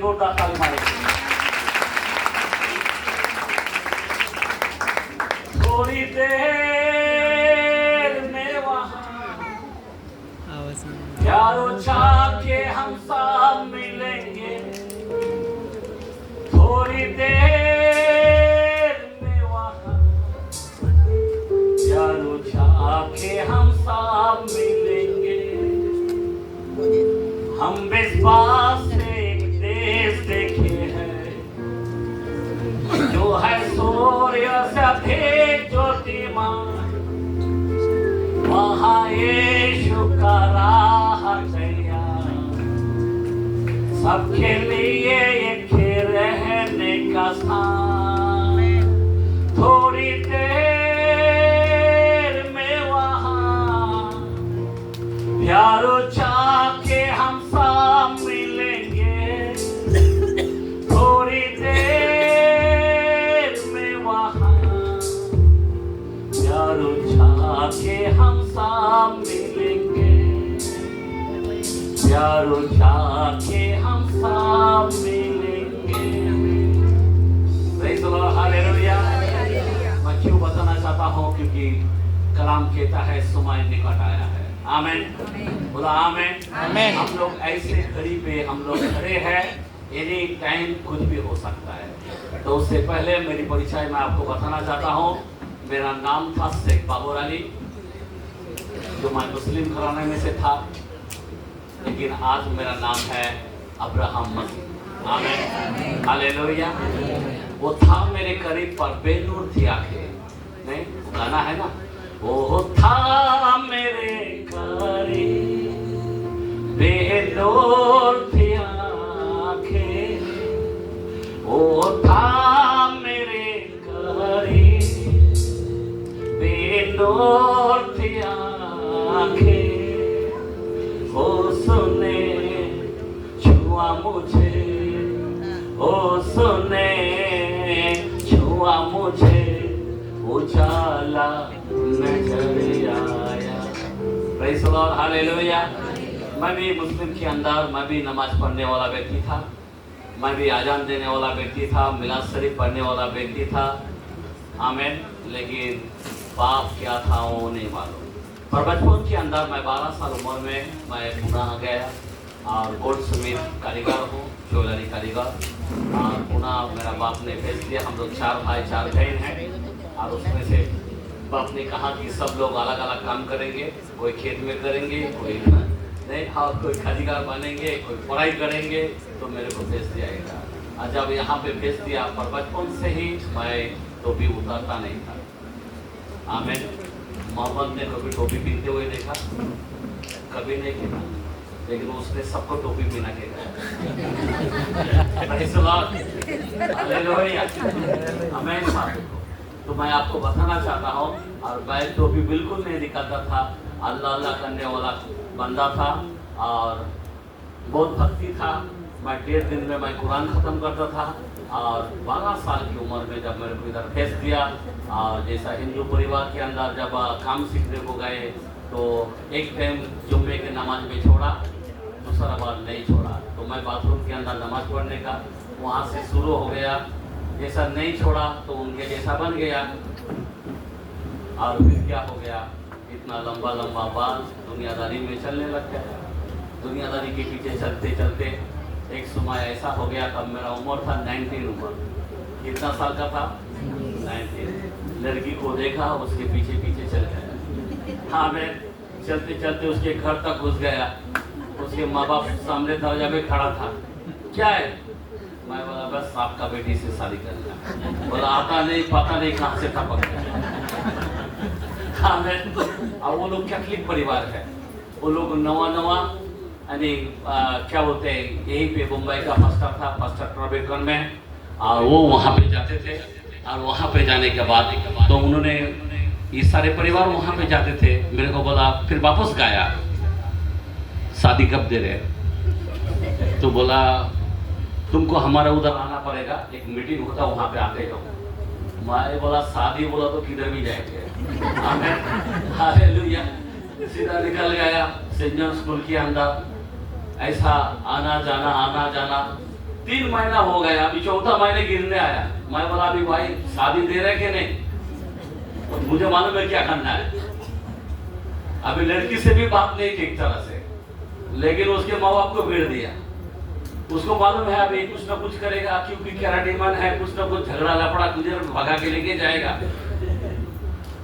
जोरदार ताली मारेंगे। थोड़ी देर में वहाँ प्यारो चाह के हम सब मिलेंगे। थोड़ी देर में वहाँ प्यारो चाह के हम सब मिलेंगे। हम विश्वास से एक देश देखे हैं जो है सूर्य से अधिक ज्योतिमान। वहाँ यीशु का राह तैयार, सबके लिए एक रहने का स्थान। थोड़ी देर में वहाँ प्यारो चाह के हम सब मिलेंगे। थोड़ी देर में वहाँ प्यारो चाह के हम सब मिलेंगे। प्यारो चाह के हम सब मिलेंगे। Praise the Lord, hallelujah. मैं क्यों बताना चाहता हूँ, क्योंकि कलाम कहता है समय निकट आया है। आमीन, बोला आमीन। हम लोग ऐसे घड़ी पे हम लोग खड़े हैं, एनी टाइम कुछ भी हो सकता है। तो उससे पहले मेरी परिचय मैं आपको बताना चाहता हूँ। मेरा नाम था शेख बाबर अली, जो मैं मुस्लिम घराने में से था, लेकिन आज मेरा नाम है अब्राहम मसीह। आमीन, हालेलुया। वो था मेरे करीब पर बेनूर थी आंखें, नहीं वो गाना है ना, वो था मेरे करीब बेनूर थी आंखें। वो था मेरे करीब बेनूर थी आंखें। वो सुने छुआ मुझे, वो सुने छुआ मुझे, उजाला नजर आया। Praise the Lord, hallelujah. मैं भी मुस्लिम के अंदर मैं भी नमाज पढ़ने वाला व्यक्ति था, मैं भी आजान देने वाला व्यक्ति था, मिलाद शरीफ पढ़ने वाला व्यक्ति था। आमीन। लेकिन पाप क्या था वो नहीं मालूम। पर बचपन के अंदर मैं 12 साल उम्र में मैं पुणे गया और गोल्ड स्मिथ कारीगर हूँ, ज्वेलरी कारीगर। और पुणे मेरा बाप ने भेज दिया। हम लोग 4 भाई 4 बहन हैं, और उसमें से बाप ने कहा कि सब लोग अलग अलग काम करेंगे, कोई खेत में करेंगे, कोई नहीं, और कोई कारीगर बनेंगे, कोई पढ़ाई करेंगे। तो मेरे को भेज दिया गया। और जब यहाँ पे भेज दिया, पर बचपन से ही मैं टोपी उतारता नहीं था। आमीन। मोहम्मद ने कभी टोपी पहनते हुए देखा? कभी नहीं किया, लेकिन उसने सबको टोपी पहना के गया। आमीन। तो मैं आपको बताना चाहता हूँ, और मैं टोपी बिल्कुल नहीं निकालता था। अल्लाह अल्लाह करने वाला बंदा था और बहुत भक्ति था। मैं 1.5 दिन में मैं कुरान ख़त्म करता था। और 12 साल की उम्र में जब मेरे को इधर भेज दिया, और जैसा हिंदू परिवार के अंदर जब काम सीखने को गए, तो एक टाइम जुम्मे के नमाज में छोड़ा, दूसरा बार नहीं छोड़ा। तो मैं बाथरूम के अंदर नमाज पढ़ने का वहाँ से शुरू हो गया। जैसा नहीं छोड़ा तो उनके जैसा बन गया। और फिर क्या हो गया, इतना लंबा लंबा बाल दुनियादारी में चलने लग गया। दुनियादारी के पीछे चलते चलते एक समय ऐसा हो गया, तब मेरा उम्र था 19 उम्र। कितना साल का था? 19। लड़की को देखा, उसके पीछे पीछे चल गया। हाँ, मैं चलते चलते उसके घर तक घुस गया। उसके माँ बाप सामने दरवाजा में खड़ा था। क्या है? मैं बोला बस आपका बेटी से शादी करना। बोला आता नहीं, पता नहीं कहाँ से टपक गया। हाँ, मैं और वो लोग कैथलिक परिवार है। वो लोग नवा यानी क्या बोलते हैं, यहीं पे मुंबई का पास्टर था, पास्टर ट्रावेकर में। और वो वहाँ पे जाते थे। और वहाँ पे जाने के बाद तो उन्होंने ये सारे परिवार वहाँ पे जाते थे। मेरे को बोला, फिर वापस गया, शादी कब दे रहे? तो बोला तुमको हमारा उधर आना पड़ेगा, एक मीटिंग होता वहाँ पे आते जाओ। मैं बोला शादी बोला तो किधर भी जाएंगे। आमीन, हालेलुया। सीधा निकल गया सेंट जॉन स्कूल के अंदर। ऐसा आना जाना 3 महीना हो गया, अभी 4था महीने गिरने आया। मैं बोला अभी भाई शादी दे रहे कि नहीं, तो मुझे मालूम है क्या करना है। अभी लड़की से भी बात नहीं ठीक तरह से, लेकिन उसके माँ बाप को भेज दिया। उसको मालूम है अभी कुछ ना कुछ करेगा, क्योंकि क्या डिमांड है, कुछ ना कुछ झगड़ा लपड़ा तुझे भगा के लेके जाएगा।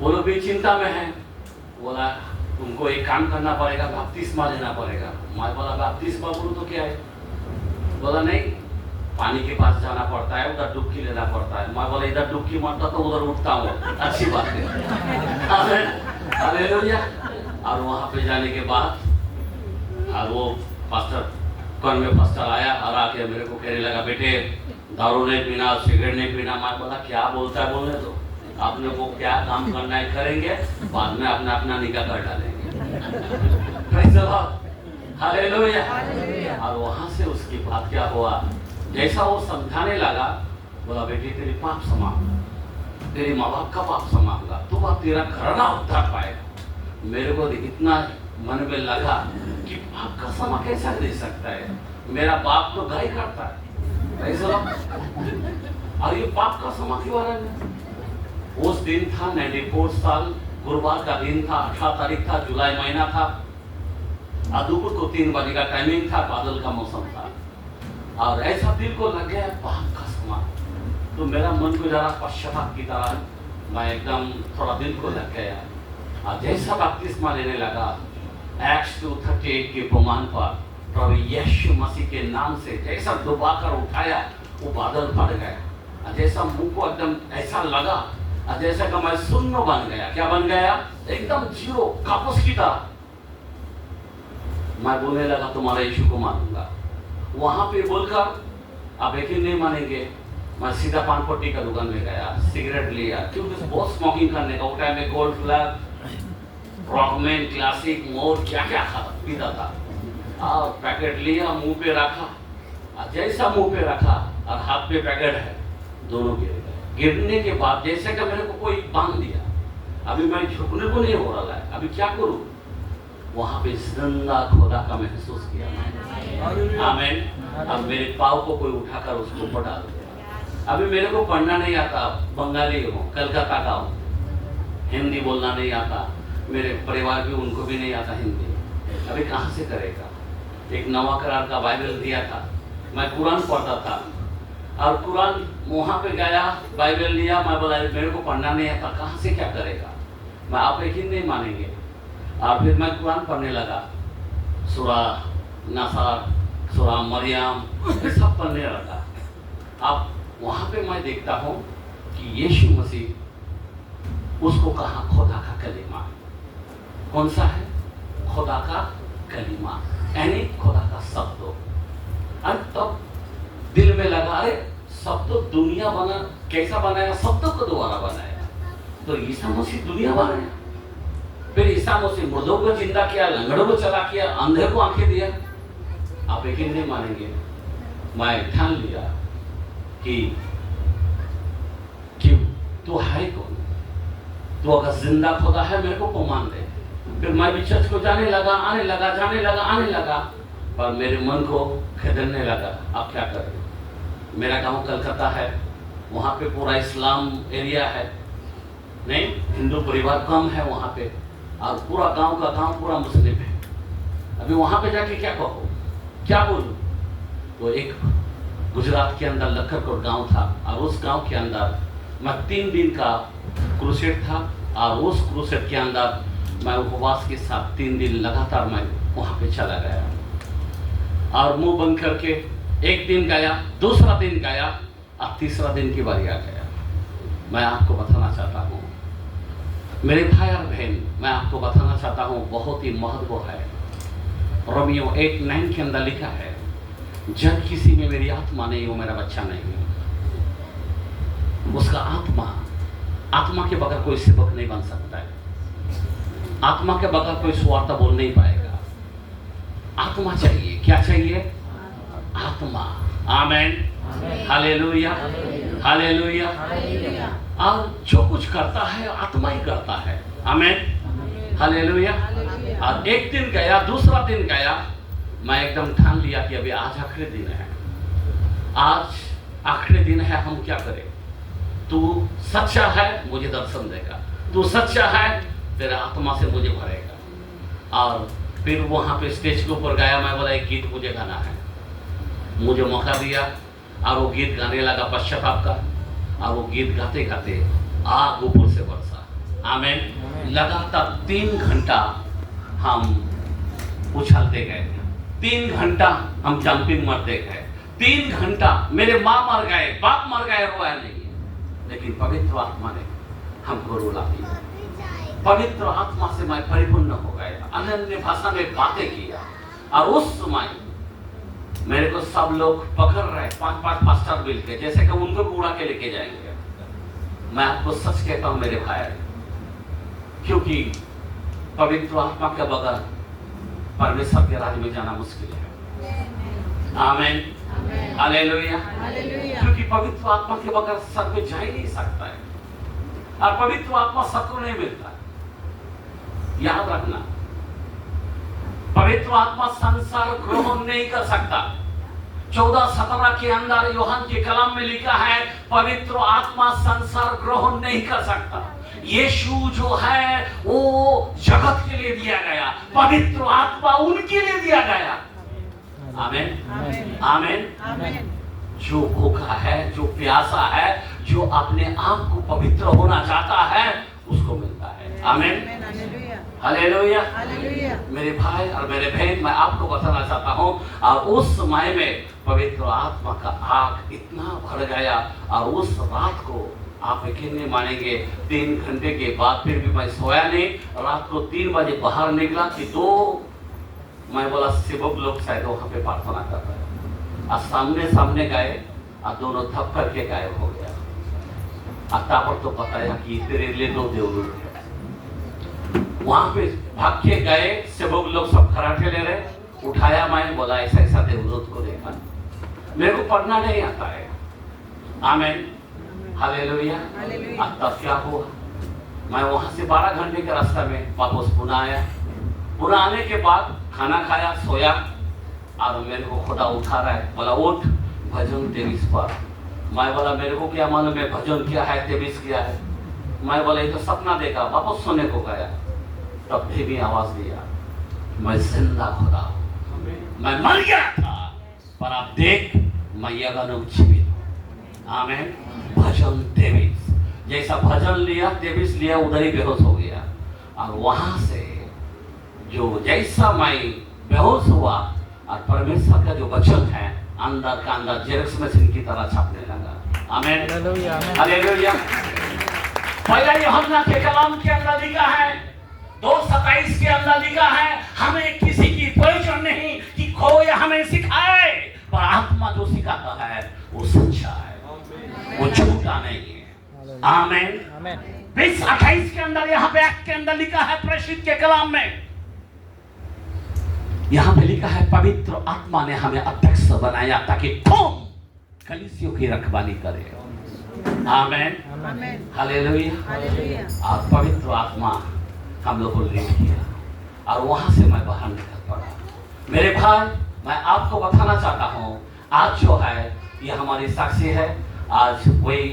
वो लोग भी चिंता में है। बोला तुमको एक काम करना पड़ेगा, बपतिस्मा लेना पड़ेगा। मैं बोला बपतिस्मा बोलूं तो क्या है? बोला नहीं, पानी के पास जाना पड़ता है, उधर डुबकी लेना पड़ता है। मैं बोला इधर डुबकी मारता तो उधर उठता हूँ, अच्छी बात है। हालेलुया। और वहां पे जाने के बाद और वो पास्टर कौन में पास्टर आया और आके मेरे को कहने लगा बेटे दारू नहीं पीना, सिगरेट नहीं पीना। मैं बोला क्या बोलता है, बोलने दो, आपने को क्या काम करना है करेंगे, बाद में अपना अपना निकाह कर डालेंगे। Praise the Lord, hallelujah. और वहां से उसकी बात क्या हुआ, जैसा वो समझाने लगा, बोला बेटी तेरी पाप समाप्त, तेरी माँ बाप का पाप समाप्त, तो बाप तेरा घराना उद्धार पाएगा। मेरे को इतना मन में लगा कि बाप का क्षमा कैसा दे सकता है, मेरा बाप तो गाय करता है, ऐसा और ये पाप का क्षमा क्यों आ रहा है। उस दिन था 94 साल, गुरुवार का दिन था, 18 तारीख था, जुलाई महीना था, दोपहर को 3 बजे का टाइमिंग था, बादल का मौसम था। और ऐसा दिल को लग गया पाप का क्षमा, तो मेरा मन को जरा पश्चाताप की तरह, मैं एकदम थोड़ा दिल को लग गया। और जैसा बपतिस्मा लेने लगा, एक्ट्स 2:38 के प्रमाण पर प्रभु यीशु मसीह के नाम से जैसा डुबाकर उठाया, वो बादल फट गया। जैसा मुंह को एकदम ऐसा लगा जैसा कि मैं शून्य बन गया। क्या बन गया? एकदम जीरो, कापुस की तरह। मैं बोलने लगा तुम्हारा यीशु को मानूंगा। वहां पे बोलकर आप यकीन नहीं मानेंगे, मैं सीधा पान पट्टी का दुकान में गया, सिगरेट लिया, क्योंकि बहुत स्मोकिंग करने का वो टाइम में गोल्ड फ्लैग, रॉकमैन, क्लासिक, मोर क्या क्या खाता पीता था। और पैकेट लिया, मुंह पे रखा, जैसा मुंह पे रखा और हाथ पे पैकेट है, दोनों गिर गए। गिरने के बाद जैसे कि मेरे को कोई बांध दिया, अभी मैं झुकने को नहीं हो रहा है, अभी क्या करूं? वहां पे जिंदा खुदा का महसूस किया। आमीन। अब मेरे पाँव को कोई उठाकर उसके ऊपर डाल दिया। अभी मेरे को पढ़ना नहीं आता, बंगाली हूँ, कलकत्ता का हूँ, हिंदी बोलना नहीं आता, मेरे परिवार भी उनको भी नहीं आता हिंदी। अभी कहाँ से करेगा? एक नवा करार का बाइबल दिया था, मैं कुरान पढ़ता था, और कुरान वहाँ पे गया, बाइबल लिया, मैं बोला मेरे को पढ़ना नहीं आता, कहाँ से क्या करेगा? मैं आप यकीन नहीं मानेंगे। और फिर मैं कुरान पढ़ने लगा, सूरा नसार, सूरा मरियम, ये सब पढ़ने लगा। अब वहाँ पे मैं देखता हूँ कि यीशु मसीह, उसको कहा खुदा का कलीमा। कौन सा है? खुदा का कलीमा, यानी खुदा का शब्द। और तब दिल में लगा, अरे सब तो दुनिया बना, कैसा बनाया? शब्दों को दोबारा बनाया, तो ईसा मसीह दुनिया बनाया। फिर ईसा मसीह मुर्दों को जिंदा किया, लंगड़ों को चला किया, अंधे को आंखें दिया। आप यकीन नहीं मानेंगे, मैं ठान लिया कि तू है कौन? तू अगर जिंदा खुदा है मेरे को प्रमाण दे। फिर मैं भी चर्च को जाने लगा, आने लगा, जाने लगा, आने लगा, पर मेरे मन को खदेड़ने लगा। अब क्या करें? मेरा गांव कलकत्ता है, वहाँ पे पूरा इस्लाम एरिया है, नहीं हिंदू परिवार कम है वहाँ पे, और पूरा गांव का गांव पूरा मुस्लिम है। अभी वहाँ पे जाके क्या कहो, क्या बोलूँ? तो एक गुजरात के अंदर लखरकोट गांव था, और उस गांव के अंदर मैं 3 दिन का क्रूसेड था, और उस क्रूसेड के अंदर मैं उपवास के साथ 3 दिन लगातार मैं वहाँ पे चला गया। और मुंह बंद करके एक दिन गया, दूसरा दिन गया, और तीसरा दिन की बारी आ गया। मैं आपको बताना चाहता हूँ मेरे भाई और बहन, मैं आपको बताना चाहता हूँ बहुत ही महत्व है। रोमियो 8:9 के अंदर लिखा है, जब किसी में मेरी आत्मा नहीं, वो मेरा बच्चा नहीं है। उसका आत्मा के बगैर कोई सेवक नहीं बन सकता है, आत्मा के बगैर कोई सुवार्ता बोल नहीं पाएगा। आत्मा चाहिए। क्या चाहिए? आत्मा। आमेन, हालेलुया, हालेलुया। और जो कुछ करता है आत्मा ही करता है। आमेन, हालेलुया। और एक दिन गया, दूसरा दिन गया, मैं एकदम ठान लिया कि अभी आज आखिरी दिन है, आज आखिरी दिन है, हम क्या करें? तू सच्चा है, मुझे दर्शन देगा। तू सच्चा है, तेरे आत्मा से मुझे भरेगा। और फिर वहाँ पे स्टेज के ऊपर गाया, मैं बोला एक गीत मुझे गाना है। मुझे मौका दिया और वो गीत गाने लगा पश्चाताप का। और वो गीत गाते गाते आग ऊपर से बरसा। आमीन। लगातार 3 घंटा हम उछलते गए, 3 घंटा हम जंपिंग मारते गए, 3 घंटा मेरे माँ मर गए, बाप मर गए, रोया नहीं, लेकिन पवित्र आत्मा ने हमको रुला दिया। पवित्र आत्मा से मैं परिपूर्ण हो गया, अन्य भाषा में बातें किया। और उस समय मेरे को सब लोग पकड़ रहे, 5-5 पास्टर मिल के, जैसे कि उनको उड़ा के लेके जाएंगे। मैं आपको सच कहता हूं मेरे भाई, क्योंकि पवित्र आत्मा के बगैर परमेश्वर के राज्य में जाना मुश्किल है। आमीन, हालेलुया। क्योंकि पवित्र आत्मा के बगैर स्वर्ग में जा ही नहीं सकता है, और पवित्र आत्मा सबको नहीं मिलता। याद रखना, पवित्र आत्मा संसार ग्रहण नहीं कर सकता। 14:17 के अंदर यूहन्ना के कलाम में लिखा है, पवित्र आत्मा संसार ग्रहण नहीं कर सकता। यीशु जो है वो जगत के लिए दिया गया, पवित्र आत्मा उनके लिए दिया गया। आमीन, आमीन। जो भूखा है, जो प्यासा है, जो अपने आप को पवित्र होना चाहता है, उसको मिलता है। आमीन, हालेलुया। मेरे भाई और मेरे बहन, मैं आपको बताना चाहता हूँ, और उस समय में पवित्र आत्मा का आग इतना भर गया, और उस रात को आप यकीन नहीं मानेंगे, 3 घंटे के बाद फिर भी मैं सोया नहीं। रात को 3 बजे बाहर निकला कि 2, मैं बोला सेवक लोग शायद वहाँ पे प्रार्थना कर रहे हैं, और सामने गए, और दोनों थप करके गायब हो गया। अता पर तो पता है कि तेरे लिए 2 देवदूत है। वहां पे भाग के गए, सेवक लोग सब खराटे ले रहे, उठाया, मैं बोला ऐसा ऐसा देवदूत को देखा, मेरे को पढ़ना नहीं आता है। आमीन, हालेलुया। तब क्या हुआ, मैं वहां से 12 घंटे के रास्ते में वापस पुनः आया। पुनः आने के बाद खाना खाया, सोया, और मेरे को खुदा उठा रहा है, बोला उठ, भजन 23 पर। मैं बोला मेरे को क्या मालूम है भजन क्या है, 23 क्या है। मैं बोला ये तो सपना देखा, वापस सोने को गया। तब भी आवाज दिया, मैं जिंदा खुदा हूं, मैं मर गया था, पर आप देख मैं यगन जीवित हूं। आमीन। भजन 23, जैसा भजन लिया 23 लिया, उधर ही बेहोश हो गया। और वहां से जो जैसा मैं बेहोश हुआ, और परमेश्वर का जो वचन है अंदर का अंदर जेरक्स मशीन की तरह छापने लगा। आमीन, हालेलुया। पहला यूहन्ना के कलाम के अंदर लिखा है, 2:27 के अंदर लिखा है, हमें किसी की प्रयोजन नहीं कि कोई हमें सिखाए, पर आत्मा जो सिखाता है वो सच्चा है, वो झूठा नहीं है। आमीन। 20:28 के अंदर, यहाँ पे एक्ट के अंदर लिखा है, प्रेषित के कलाम में यहाँ पे लिखा है, पवित्र आत्मा ने हमें अध्यक्ष बनाया ताकि तुम कलीसियों की रखवाली करें। आमीन, हालेलुया। और पवित्र आत्मा हम लोग को लीड किया, और वहां से मैं बाहर निकल पड़ा। मेरे भाई, मैं आपको बताना चाहता हूँ, आज जो है ये हमारी साक्षी है। आज वही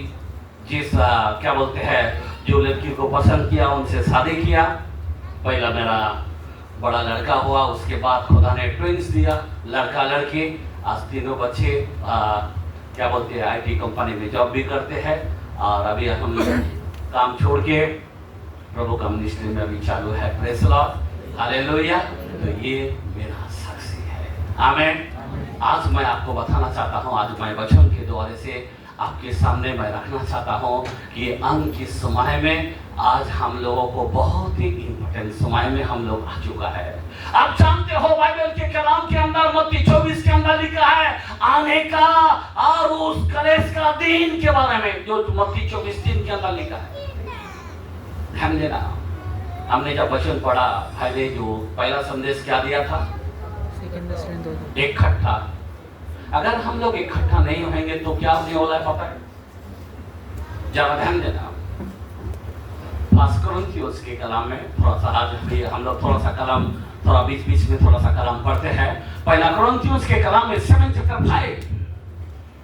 जिस क्या बोलते हैं, जो लड़की को पसंद किया उनसे शादी किया। पहला मेरा बड़ा लड़का हुआ, उसके बाद खुदा ने ट्विंस दिया, लड़का लड़की। आज तीनों बच्चे क्या बोलते हैं, IT कंपनी में जॉब भी करते हैं, और अभी हम काम छोड़ के प्रभु का मिनिस्ट्री में अभी चालू है। Praise Lord, hallelujah. तो ये मेरा साक्षी है। आमीन। आज मैं आपको बताना चाहता हूँ, आज मैं वचन के द्वारा से आपके सामने मैं रखना चाहता हूँ कि अंत के समय में आज हम लोगों को बहुत ही इम्पोर्टेंट समय में हम लोग आ चुका है। आप जानते हो बाइबल के कलाम के अंदर मत्ती 24 के अंदर लिखा है आने का और उस कलेश का दिन के बारे में, जो मत्ती 24:3 के अंदर लिखा है। ध्यान देना, हमने जब वचन पढ़ा, पहले जो पहला संदेश क्या दिया था, इकट्ठा। अगर हम लोग इकट्ठा नहीं होंगे तो क्या होने वाला है पता है? जरा ध्यान देना, कोरिन्थियोस के कलाम में थोड़ा सा, आज हम लोग थोड़ा सा कलाम, थोड़ा बीच बीच में थोड़ा सा कलाम पढ़ते हैं। पहला कोरिन्थियोस के कलाम में 7:5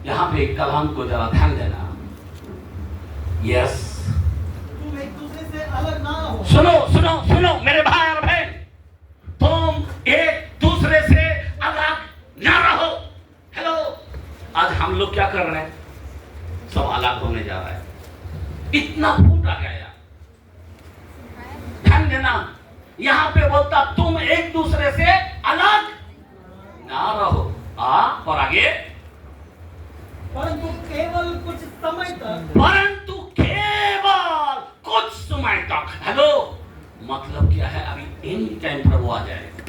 यहाँ पे कलाम को जरा ध्यान देना। यस, तुम एक दूसरे से अलग ना हो। सुनो सुनो सुनो मेरे भाई और बहन, तुम एक दूसरे से अलग ना रहो। हेलो, आज हम लोग क्या कर रहे हैं? सब अलग होने जा रहा है। इतना फूट आ गया। ध्यान देना, यहाँ पे बोलता तुम एक दूसरे से अलग ना रहो। और आगे, परंतु केवल कुछ समय तक। परंतु केवल कुछ समय तक। हेलो, मतलब क्या है? अभी एनी टाइम प्रभु आ जाएगा।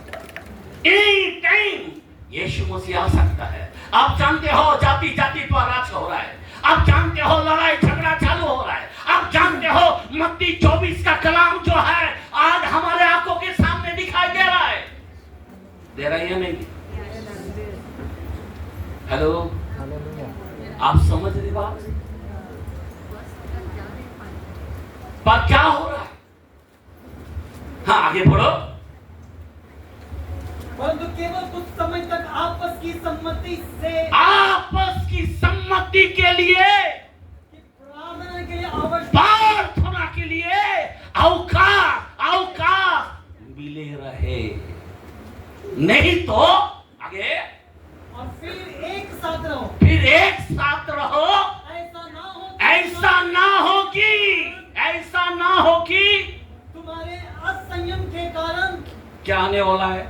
एनी टाइम यीशु मसीह आ सकता है। आप जानते हो जाति जाति पर राज हो रहा है। आप जानते हो लड़ाई झगड़ा चालू हो रहा है। आप जानते हो मत्ती 24 का कलाम जो है आज हमारे आंखों के सामने दिखाई दे रहा है। दे रहा है या नहीं? हेलो, आप समझ रही बात? पर क्या हो रहा है? हाँ, आगे बढ़ो। परंतु केवल कुछ समय तक आपस की सम्मति से, आपस की सम्मति के लिए, प्रार्थना के लिए आवश्यक, प्रार्थना के लिए अवकाश मिले रहे। नहीं तो आगे, और फिर एक साथ रहो। फिर एक साथ रहो। ऐसा ना हो कि तुम्हारे असंयम के कारण क्या आने वाला है?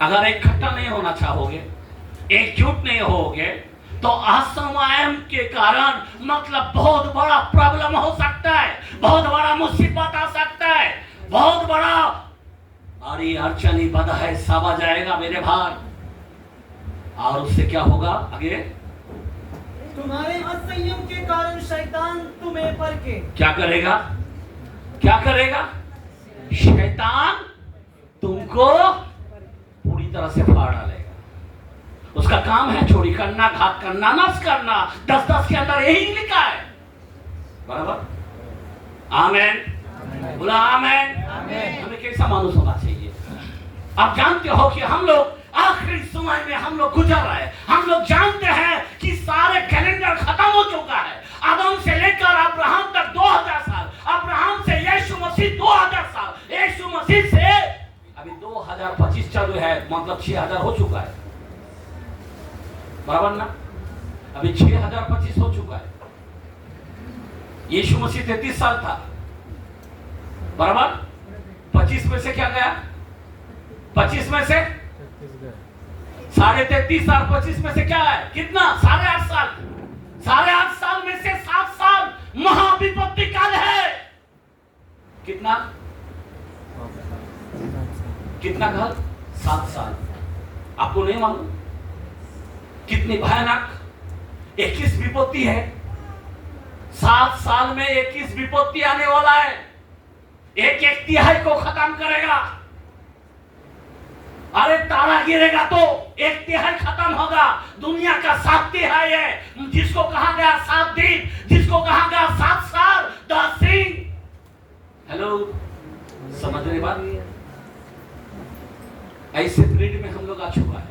अगर इकट्ठा नहीं होना चाहोगे, एकजुट नहीं होगे, तो असंयम के कारण मतलब बहुत बड़ा प्रॉब्लम हो सकता है, बहुत बड़ा मुसीबत आ सकता है, बहुत बड़ा अरे अड़चनी बधा है सब आ जाएगा मेरे भाई। और उससे क्या होगा? आगे, तुम्हारे असंयम के कारण शैतान तुम्हें परखे। क्या करेगा? क्या करेगा? शैतान तुमको पूरी तरह से फाड़ डालेगा। उसका काम है चोरी करना, घात करना, नष्ट करना। 10-10 के अंदर यही लिखा है, बराबर? आमेन, बोला आमेन। हमें कैसा मानुस होना चाहिए? आप जानते हो कि हम लोग आखिरी समय में हम लोग गुजर रहे हैं। हम लोग जानते हैं कि सारे कैलेंडर खत्म हो चुका है। आदम से लेकर अब्राहम तक 2000 साल, अब्राहम से यीशु मसीह 2000 साल, यीशु मसीह से अभी 2025 चालू है, मतलब 6000 हो चुका है, बराबर ना? अभी 6025 हो चुका है। यीशु मसीह 33 साल था, बराबर? 25 में से क्या गया? 25 में से 33.5 और 25 में से क्या है? कितना? 8.5 साल। 8.5 साल में से 7 साल महाविपत्ति काल है। कितना कितना काल? 7 साल। आपको नहीं मालूम कितनी भयानक 21 विपत्ति है? 7 साल में 21 विपत्ति आने वाला है। एक तिहाई को खत्म करेगा। अरे तारा गिरेगा तो 1/3 खत्म होगा। दुनिया का 7 तिहाई है, जिसको कहा गया 7 दिन, जिसको कहा गया 7 साल, 10 दिन। हेलो, समझ रहे बात? ऐसे पीरियड में हम लोग आ चुका है।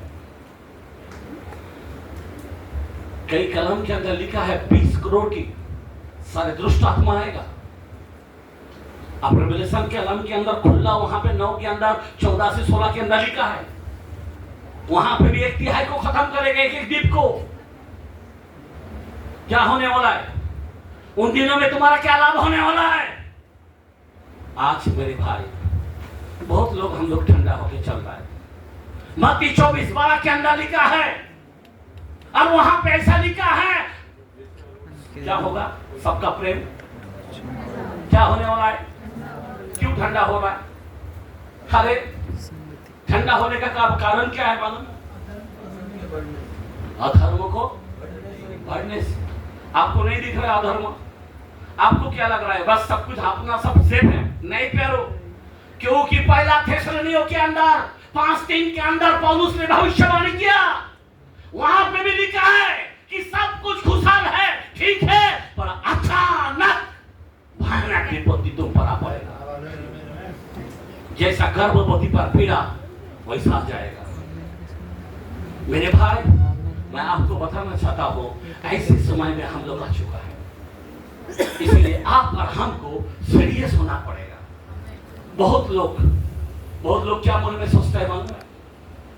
कई कलम के अंदर लिखा है 20 करोड़ की सारे दुष्ट आत्मा आएगा। अब रेवलेशन के कलम के अंदर खुला, वहां पे 9 के अंदर 14 से 16 के अंदर लिखा है, वहां पे भी 1/3 को खत्म करेगा, एक द्वीप को। क्या होने वाला है उन दिनों में? तुम्हारा क्या लाभ होने वाला है? आज मेरे भाई बहुत लोग हम लोग ठंडा होके चल रहा है। मत्ती 24:12 के अंदर लिखा है, और वहां पे ऐसा लिखा है, क्या होगा? सबका प्रेम। क्या होने वाला है? क्यों ठंडा हो रहा है? अरे ठंडा होने का कारण क्या है मालूम? अधर्म को बढ़ने से। आपको नहीं दिख रहा अधर्म? आपको क्या लग रहा है बस सब कुछ अपना सब सेफ है? नहीं प्यारो, क्योंकि पहला थेसलोनियों के अंदर 5:3 के अंदर पौलुस ने भविष्यवाणी किया। वहां पे भी लिखा है कि सब कुछ खुशहाल है, ठीक है, पर अचानक भयानक विपत्ति तुम पर आ पड़ेगा। जैसा गर्भवती पर पीड़ा वैसा आ जाएगा। मेरे भाई मैं आपको बताना चाहता हूँ ऐसे समय में हम लोग आ चुका है, इसलिए आप और हमको सीरियस होना पड़ेगा। बहुत लोग क्या मन में सोचते हैं मालूम है?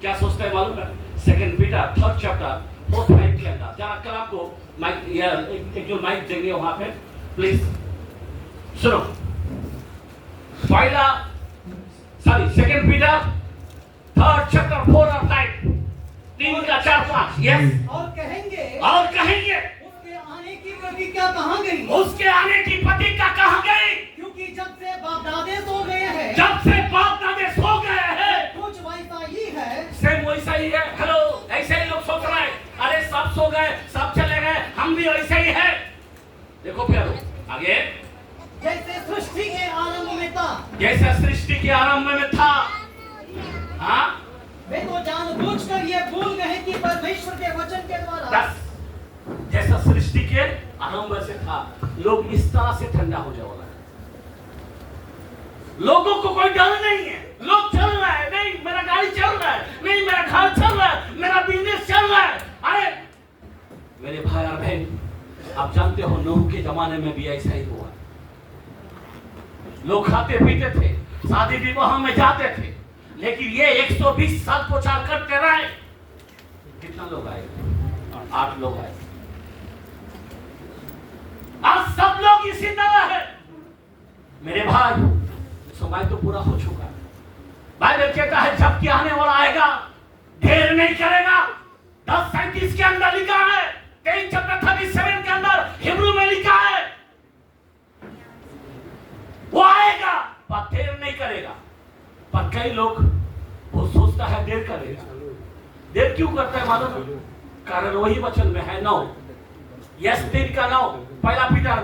क्या सोचते हैं मालूम है? 2 पीटर 3 चैप्टर 4 5 के अंदर जरा कल आपको माइक या एक जो माइक देंगे वहां पे प्लीज सुनो। 2 पीटर 3 चैप्टर 4 और 5 3 का 4 5 यस। और कहेंगे उसके आने की प्रतीक्षा कहाँ गई? उसके आने की प्रतीक्षा कहाँ गई? क्योंकि जब से बाप दादे सो गए हैं, कुछ वैसा ही है। सेम वैसा ही है। हेलो, ऐसे ही लोग सोच रहे हैं, अरे सब सो गए, सब चले गए, हम भी वैसे ही है। देखो फिर आगे, जैसे सृष्टि के आरंभ में था, हाँ, वे तो जानबूझकर ये भूल गए कि परमेश्वर के वचन के द्वारा बस जैसा सृष्टि के आरंभ से था, लोग इस तरह से ठंडा हो जाओ। लोगों को कोई डर नहीं है, लोग चल रहा है, नहीं मेरा गाड़ी चल रहा है, नहीं मेरा घर चल रहा है, मेरा बिजनेस चल रहा है। अरे मेरे भाई और बहन, आप जानते हो नूह के जमाने में भी ऐसा ही हुआ। लोग खाते पीते थे, शादी विवाह में जाते थे, लेकिन ये 120 साल प्रचार करते रहे। कितना लोग आए? 8 लोग आए। आज सब लोग इसी तरह है। मेरे भाई, समय तो पूरा हो चुका है। बाइबल कहता है जबकि आने वाला आएगा, देर नहीं करेगा। 10:37 के अंदर लिखा है, 3 चैप्टर 37 के अंदर हिब्रू में लिखा है, वो आएगा पर देर नहीं करेगा। पर कई लोग वो सोचता है देर करेगा। देर क्यों करता है मालूम है? कारण वही वचन में है 9 यस 3 का 9 2 पीटर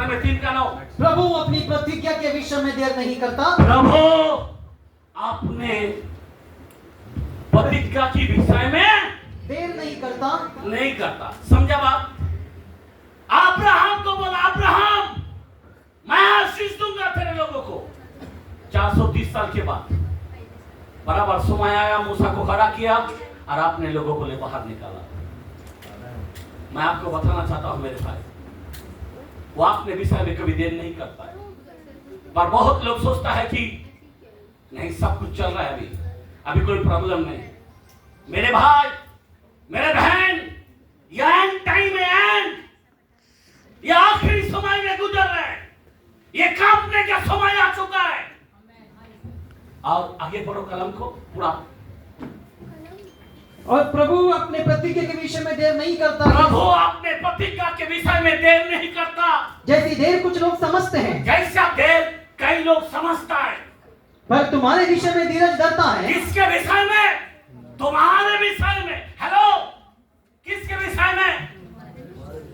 में 3 का 9। प्रभु अपनी प्रतिज्ञा के विषय में देर नहीं करता। प्रभु अपने प्रतिज्ञा की विषय में देर नहीं करता। समझा बात? अब्राहम को बोला, अब्राहम मैं आशीष दूंगा तेरे लोगों को। 430 साल के बाद बराबर समय आया, मूसा को खड़ा किया और अपने लोगों को ले बाहर निकाला। मैं आपको बताना चाहता हूं मेरे भाई, वो अपने विषय में कभी देर नहीं करता है। पर बहुत लोग सोचता है कि नहीं सब कुछ चल रहा है, अभी कोई प्रॉब्लम नहीं। मेरे भाई, मेरे बहन, ये एंड टाइम है, ये आखिरी समय में गुजर रहे हैं, ये कांपने का समय आ चुका है। और आगे बढ़ो कलम को पूरा। और प्रभु अपने प्रतिज्ञा के विषय में देर नहीं करता। प्रभु अपने प्रतिज्ञा के विषय में देर नहीं करता। जैसी देर कुछ लोग समझते हैं, जैसा देर कई लोग समझता है, पर तुम्हारे विषय में धीरज धरता है। किसके विषय में? तुम्हारे विषय में। हेलो, किसके विषय में?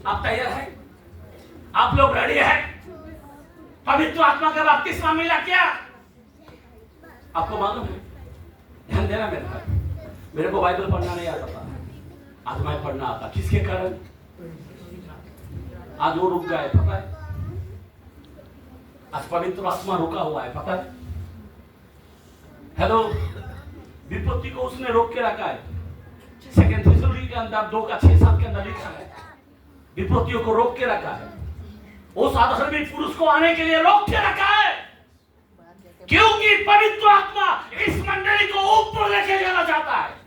आप तैयार हैं? आप लोग रेडी हैं? पवित्र आत्मा का बपतिस्मा मिला क्या? आपको मालूम है? ध्यान देना मेरे भाई, मेरे को बाइबल पढ़ना नहीं आता था, आज मैं पढ़ना आता। किसके कारण? आज वो रुक गए, पता है? आज पवित्र आत्मा रुका हुआ है, पता है? हेलो, विपत्ति को उसने रोक के रखा है। 2 थिस्सलुनीकि के अंदर 2 का 6-7 के अंदर लिखा है, विपत्तियों को रोक के रखा है। उस आधर्मी पुरुष को आने के लिए रोक के रखा है, क्योंकि पवित्र आत्मा इस मंडली को ऊपर लेके जाना चाहता है।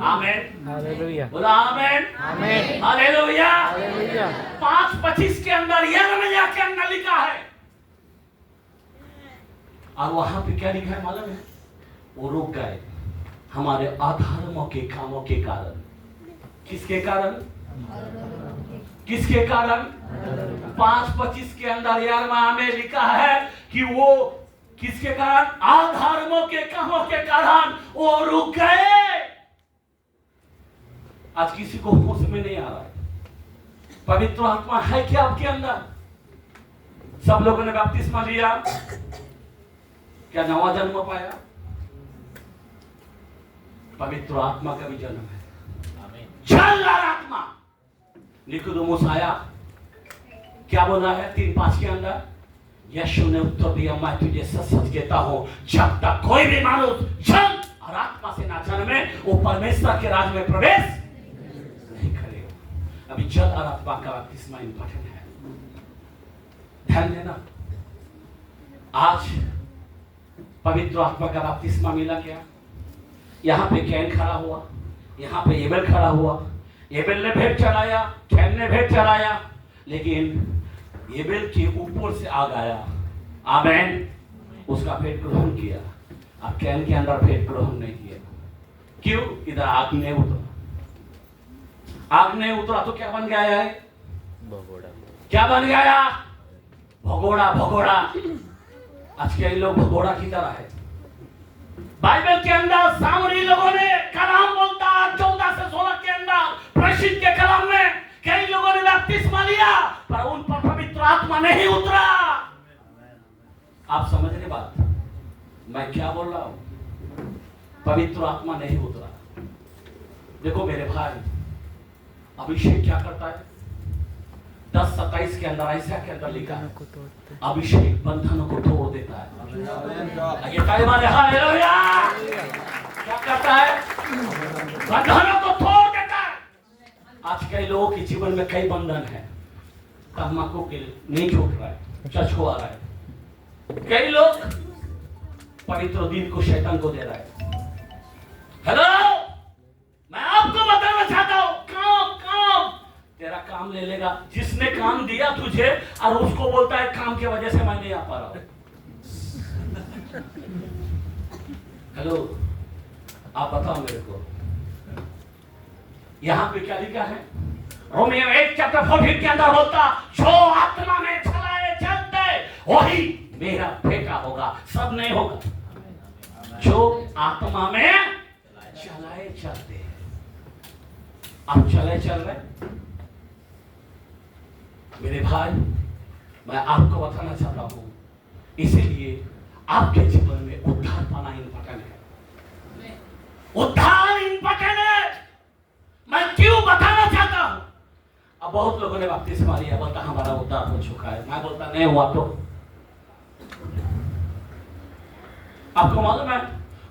आमीन, हालेलुया, बोला आमीन, आमीन, हालेलुया, हालेलुया। 5:25 के अंदर यिर्मयाह के अंदर लिखा है, और वहां पे क्या लिखा है मालूम है? वो रुक गए हमारे अधर्मों के कामों के कारण। किसके कारण? किसके कारण? 5:25 के अंदर यिर्मयाह में लिखा है कि वो किसके कारण? अधर्मों के कामों के कारण वो रुक गए। आज किसी को होश में नहीं आ रहा है, पवित्र आत्मा है क्या आपके अंदर? सब लोगों ने बपतिस्मा लिया, क्या नवा जन्म पाया? पवित्र आत्मा का भी जन्म है, जलदार आत्मा। निकोदेमुस आया, क्या बोला है 3:5 के अंदर? यीशु ने उत्तर दिया, मैं तुझे सच सच कहता हूं, जब तक कोई भी मानुष जल और आत्मा से ना क्षण में वो परमेश्वर के राज में प्रवेश नहीं करेगा। अभी जल और आत्मा का बपतिस्मा इंपॉर्टेंट है, ध्यान देना। आज पवित्र आत्मा का बपतिस्मा मिला क्या? यहाँ पे कैन खड़ा हुआ, यहाँ पे एबेल खड़ा हुआ। एबेल ने भेंट चढ़ाया, कैन ने भेंट चढ़ाया, लेकिन एबेल के ऊपर से आग आया, आमेन, उसका भेंट ग्रहण किया। अब कैन के अंदर भेंट ग्रहण नहीं किया। क्यों? इधर आग नहीं उतरा। आग नहीं उतरा तो क्या बन गया है? भगोड़ा। क्या बन गया? भगोड़ा। भगोड़ा। आज कई लोग भगोड़ा की तरह है। बाइबल के अंदर सामरी लोगों ने कलाम बोलता 14 से 16 के अंदर प्रसिद्ध के कलाम में कई लोगों ने बपतिस्मा लिया, पर उन पर पवित्र आत्मा नहीं उतरा। आप समझ रहे बात मैं क्या बोल रहा हूं? पवित्र आत्मा नहीं उतरा। देखो मेरे भाई, अभिषेक क्या करता है? 10:27 के अंदर ऐसा के अंदर लिखा है, अभिषेक बंधनों को तोड़ देता है। ये कई बार हालेलुया। क्या करता है? बंधनों को तोड़ देता है। आज कई लोगों के जीवन में कई बंधन है, तम्बाकू के नहीं छूट रहा है, चचको आ रहा है। कई लोग पवित्र दिन को शैतान को दे रहा है। हेलो, मैं आपको बताना चाहता हूं, काम तेरा काम ले लेगा जिसने काम दिया तुझे, और उसको बोलता है काम की वजह से मैं नहीं आ पा रहा हूं। हेलो, आप बताओ मेरे को, यहां पे क्या लिखा है? रोमियो 1:14 के अंदर होता, जो आत्मा में चलाए चलते वही मेरा फेंका होगा, सब नहीं होगा। जो आत्मा में चलाए चलते, आप चले चल रहे मेरे भाई, मैं आपको बताना चाहता हूं, इसीलिए आपके जीवन में उद्धार पाना इंपॉर्टेंट है। उद्धार इंपॉर्टेंट है। मैं क्यों बताना चाहता हूं? अब बहुत लोगों ने बपतिस्मा लिया, बोलता हमारा उद्धार हो चुका है। मैं बोलता नहीं हुआ। तो आपको मालूम है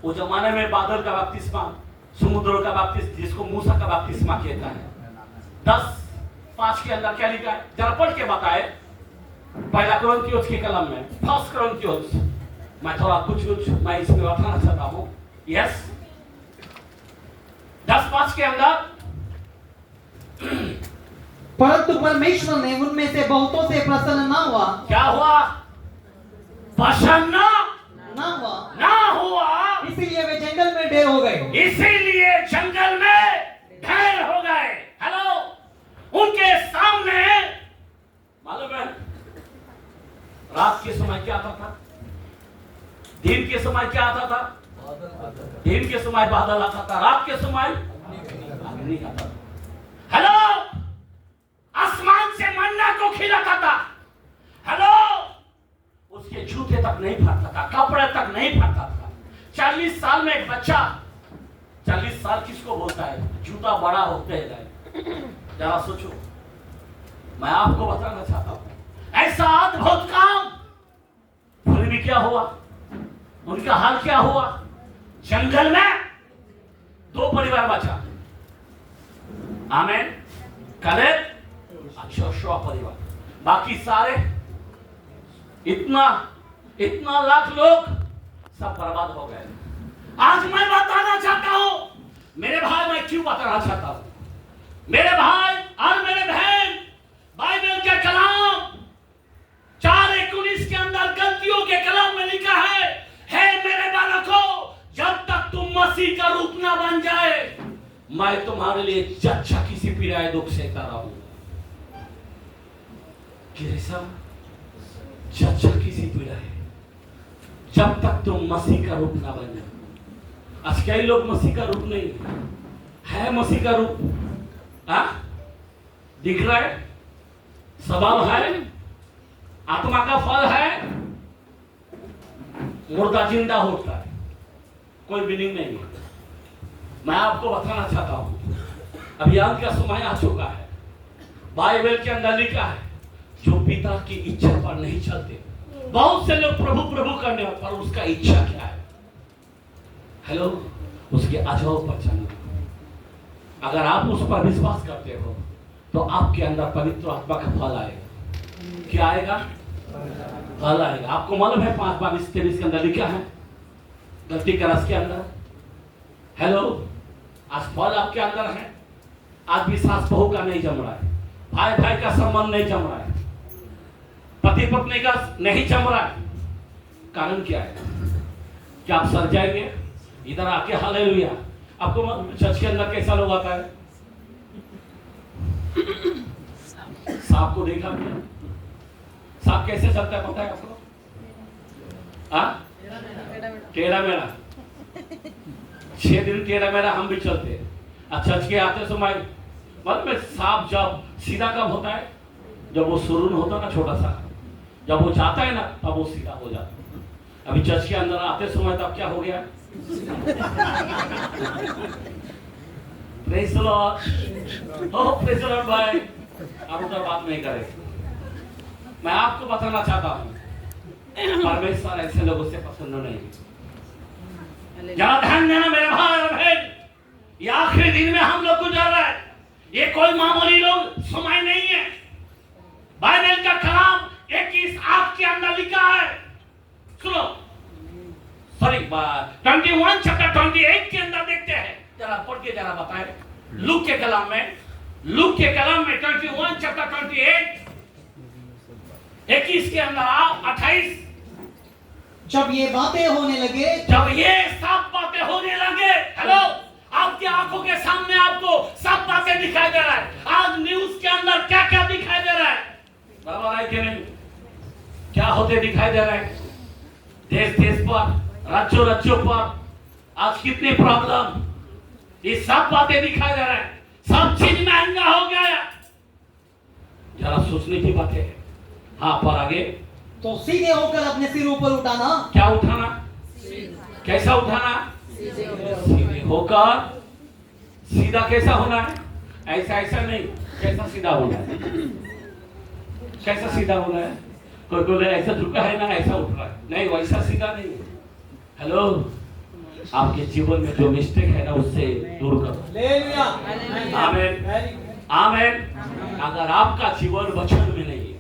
वो जमाने में बादल का बपतिस्मा, समुद्र का बपतिस्मा, जिसको मूसा का बपतिस्मा कहता है, 10:5 के अंदर क्या लिखा है? जरा पढ़ के बताए। पहला कुरिन्थियोस की कलम में, 1 कुरिन्थियोस, मैं थोड़ा कुछ मैं इसमें बताना चाहता हूं। यस, 10:5 के अंदर, परंतु परमेश्वर ने उनमें से बहुतों से प्रसन्न ना हुआ। क्या हुआ? प्रसन्न ना हुआ। इसीलिए वे जंगल में ढेर हो गए। इसीलिए जंगल में ढेर हो गए। हेलो, उनके सामने मालूम है रात के समय क्या आता था? दिन के समय क्या आता था? दिन के समय बादल आता था, रात के समय अग्नि आता था। हेलो, आसमान से मन्ना को खिलाता था। हेलो, उसके जूते तक नहीं फटता था, कपड़े तक नहीं फटता था। 40 साल में एक बच्चा, 40 साल किसको बोलता है? जूता बड़ा होते है। जरा सोचो, मैं आपको बताना चाहता हूं, ऐसा अद्भुत काम फिर भी क्या हुआ? उनका हाल क्या हुआ? जंगल में 2 परिवार बचा, आमेन, कलेब, यहोशुआ परिवार। बाकी सारे इतना लाख लोग सब बर्बाद हो गए। आज मैं बताना चाहता हूं मेरे भाई, मैं क्यों बताना चाहता हूं मेरे भाई और मेरे बहन, बाइबल के कलाम 4:19 के अंदर गलतियों के कलाम में लिखा है, हे मेरे बालकों, जब तक तुम मसीह का रूप ना बन जाए, मैं तुम्हारे लिए जच्चा किसी पीड़ाए दुख सहता रहूं। जच्चा किसी पीड़ा है, जब तक तुम मसीह का रूप ना बन जाए। आज कई लोग मसीह का रूप नहीं है, मसीह का रूप दिख रहा है, स्वभाव है, आत्मा का फल है, मुर्दा जिंदा होता है, कोई मीनिंग नहीं है। मैं आपको बताना चाहता हूं, अभियान का समय आ चुका है। बाइबल के अंदर लिखा है, जो पिता की इच्छा पर नहीं चलते। बहुत से लोग प्रभु प्रभु करने पर उसका इच्छा क्या है? हेलो, उसके अजवाब पर चलना। अगर आप उस पर विश्वास करते हो तो आपके अंदर पवित्र आत्मा का फल आएगा। क्या आएगा? फल आएगा। आपको मालूम है 5:22-23 के अंदर लिखा है गलती का रस के अंदर। हेलो, आज फल आपके अंदर है। आज भी सास बहू का नहीं जम रहा है, भाई भाई का संबंध नहीं जम रहा है, पति पत्नी का नहीं जम रहा है। कारण क्या है? क्या आप सर जाएंगे? इधर आके हालेलुया। आपको चर्च के अंदर कैसा लोग आता है? सांप को देखा क्या? सांप कैसे चलता है पता है आपको? टेढ़ा मेढ़ा। 6 दिन टेढ़ा मेढ़ा हम भी चलते हैं। चर्च के आते समय मतलब सांप जब सीधा कब होता है? जब वो सुरून होता है ना, छोटा सा, जब वो जाता है ना तब वो सीधा हो जाता है। अभी चर्च के अंदर आते समय तब क्या हो गया? Praise the Lord. Oh praise the Lord भाई, अब उधर बात नहीं करें। मैं आपको बताना चाहता हूँ परमेश्वर ऐसे लोगों से पसंद नहीं। जरा ध्यान देना मेरे भाई और बहन, ये आखिरी दिन में हम लोग गुजर रहे हैं। ये कोई मामूली लोग समय नहीं है। बाइबल का कलाम 21 के अंदर लिखा है। सुनो, सॉरी 21 चैप्टर 28 के अंदर देखते हैं। जरा पढ़ के जरा बताएं लूक के कलाम में 21 चैप्टर 28 21 के अंदर आओ 28। जब ये बातें होने लगे, जब ये सब बातें होने लगे, हेलो, आपकी आंखों के सामने आपको सब बातें दिखाई दे रहा है। आज न्यूज के अंदर क्या क्या दिखाई दे रहा है? बराबर है कि नहीं? क्या होते दिखाई दे रहा है? देश देश पर, राज्यों राज्यों पर आज कितनी प्रॉब्लम, ये सब बातें दिखाई दे रहा है। सब चीज महंगा हो गया। जरा सोचने की बात है। हाँ, पर आगे तो सीधे होकर अपने सिर ऊपर उठाना। क्या उठाना? कैसा उठाना? सीधे होकर। सीधा कैसा होना है? ऐसा ऐसा नहीं, कैसा सीधा होना है? कैसा सीधा होना है? कोई बोले ऐसा झुका है ना, ऐसा उठ रहा है, नहीं वैसा सीधा नहीं। हेलो, आपके जीवन में जो मिस्टेक है ना उससे दूर करो। आमीन आमीन। अगर आपका जीवन वचन में नहीं है,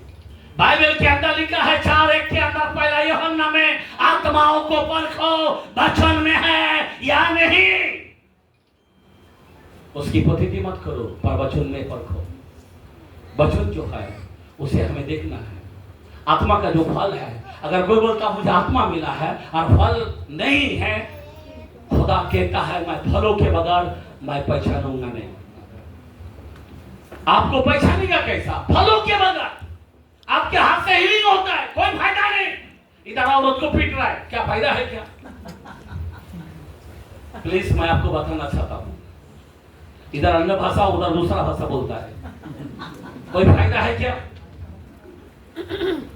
बाइबल के अंदर लिखा है 4:1 के अंदर पहला यूहन्ना में, आत्माओं को परखो वचन में है या नहीं। उसकी प्रतीति मत करो, पर वचन में परखो। वचन जो है उसे हमें देखना है। आत्मा का जो फल है, अगर कोई बोलता मुझे आत्मा मिला है और फल नहीं है, खुदा कहता है मैं फलों के बगैर मैं पहचानूंगा नहीं। आपको पहचानेगा कैसा? फलों के बगैर। आपके हाथ से हीलिंग होता है, कोई फायदा नहीं। इधर औरत को पीट रहा है, क्या फायदा है? क्या प्लीज मैं आपको बताना चाहता हूं, इधर अन्य भाषा उधर दूसरा भाषा बोलता है, कोई फायदा है क्या?